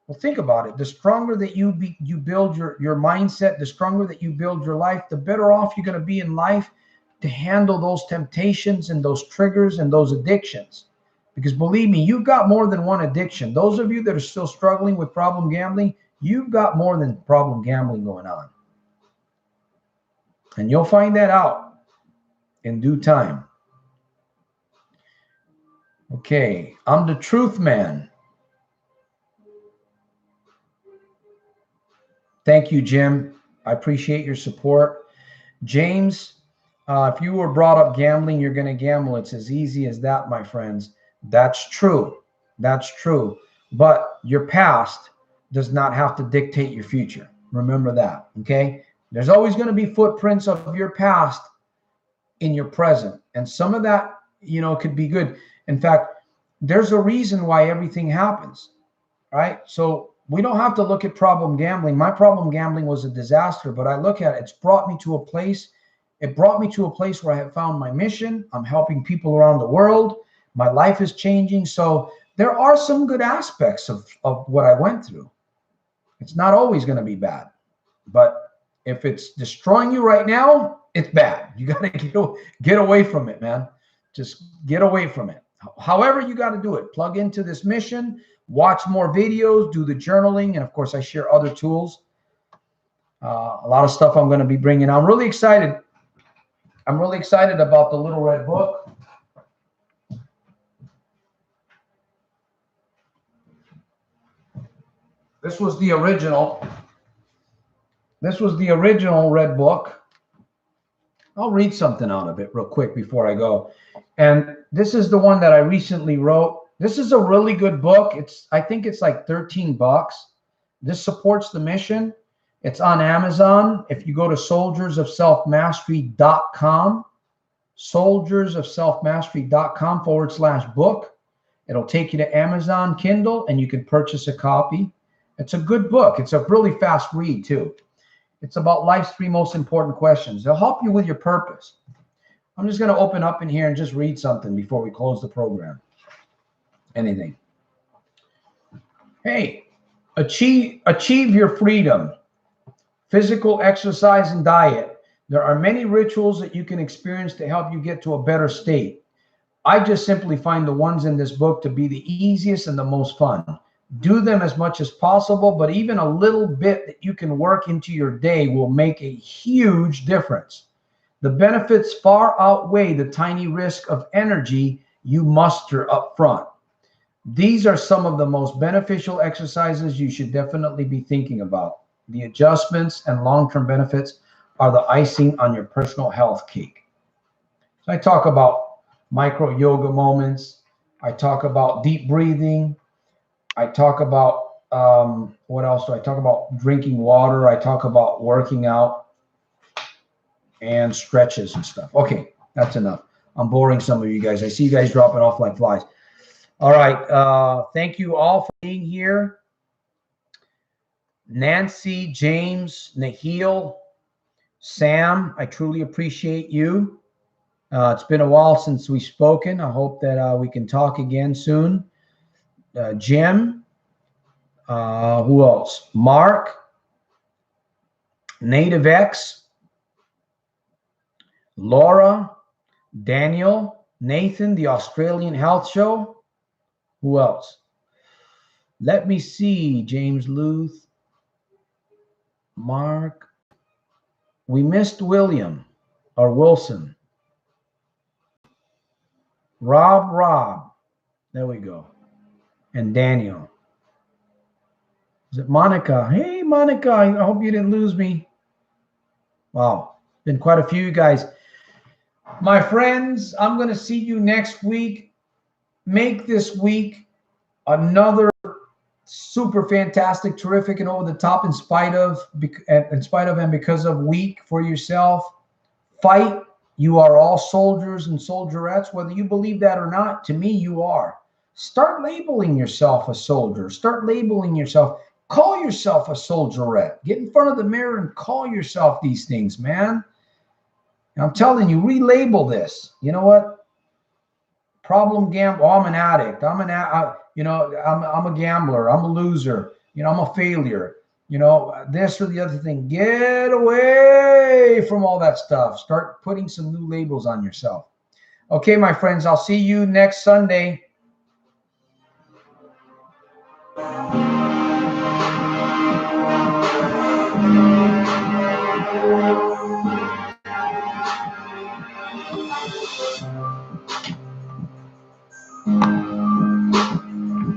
well, think about it. The stronger that you build your mindset, the stronger that you build your life, the better off you're going to be in life to handle those temptations and those triggers and those addictions. Because believe me, you've got more than one addiction. Those of you that are still struggling with problem gambling, you've got more than problem gambling going on. And you'll find that out in due time. Okay, I'm the truth man. Thank you, Jim. I appreciate your support. James, if you were brought up gambling, you're going to gamble. It's as easy as that, my friends. That's true. That's true. But your past does not have to dictate your future. Remember that, okay? There's always going to be footprints of your past in your present. And some of that, you know, could be good. In fact, there's a reason why everything happens, right? So we don't have to look at problem gambling. My problem gambling was a disaster, but I look at it, it's brought me to a place. It brought me to a place where I have found my mission. I'm helping people around the world. My life is changing. So there are some good aspects of what I went through. It's not always going to be bad, but if it's destroying you right now, it's bad. You got to get away from it, man. Just get away from it. However you got to do it. Plug into this mission, watch more videos, do the journaling, and of course I share other tools. A lot of stuff I'm going to be bringing. I'm really excited. I'm really excited about the Little Red Book. This was the original. This was the original Red Book. I'll read something out of it real quick before I go. And this is the one that I recently wrote. This is a really good book. I think it's like $13. This supports the mission. It's on Amazon. If you go to soldiersofselfmastery.com, soldiersofselfmastery.com/book, it'll take you to Amazon Kindle and you can purchase a copy. It's a good book. It's a really fast read too. It's about life's 3 most important questions. They'll help you with your purpose. I'm just going to open up in here and just read something before we close the program. Anything. Hey, achieve your freedom. Physical exercise and diet. There are many rituals that you can experience to help you get to a better state. I just simply find the ones in this book to be the easiest and the most fun. Do them as much as possible, but even a little bit that you can work into your day will make a huge difference. The benefits far outweigh the tiny risk of energy you muster up front. These are some of the most beneficial exercises you should definitely be thinking about. The adjustments and long-term benefits are the icing on your personal health cake. So I talk about micro yoga moments. I talk about deep breathing. I talk about, what else do I talk about? Drinking water. I talk about working out and stretches and stuff. Okay, that's enough. I'm boring some of you guys. I see you guys dropping off like flies. All right. Thank you all for being here. Nancy, James, Nahil, Sam, I truly appreciate you. It's been a while since we've spoken. I hope that we can talk again soon. Jim, who else? Mark, Native X, Laura, Daniel, Nathan, the Australian Health Show. Who else? Let me see. James Luth, Mark. We missed William or Wilson. Rob. There we go. And Daniel. Is it Monica? Hey, Monica. I hope you didn't lose me. Wow. Been quite a few guys. My friends, I'm going to see you next week. Make this week another super fantastic, terrific, and over the top in spite of and because of week for yourself. Fight. You are all soldiers and soldierettes, whether you believe that or not. To me, you are. Start labeling yourself a soldier. Start labeling yourself. Call yourself a soldierette. Get in front of the mirror and call yourself these things, man. And I'm telling you, relabel this. You know what? Problem gambler. Oh, I'm an addict. I'm a gambler. I'm a loser. I'm a failure. This or the other thing. Get away from all that stuff. Start putting some new labels on yourself. Okay, my friends, I'll see you next Sunday.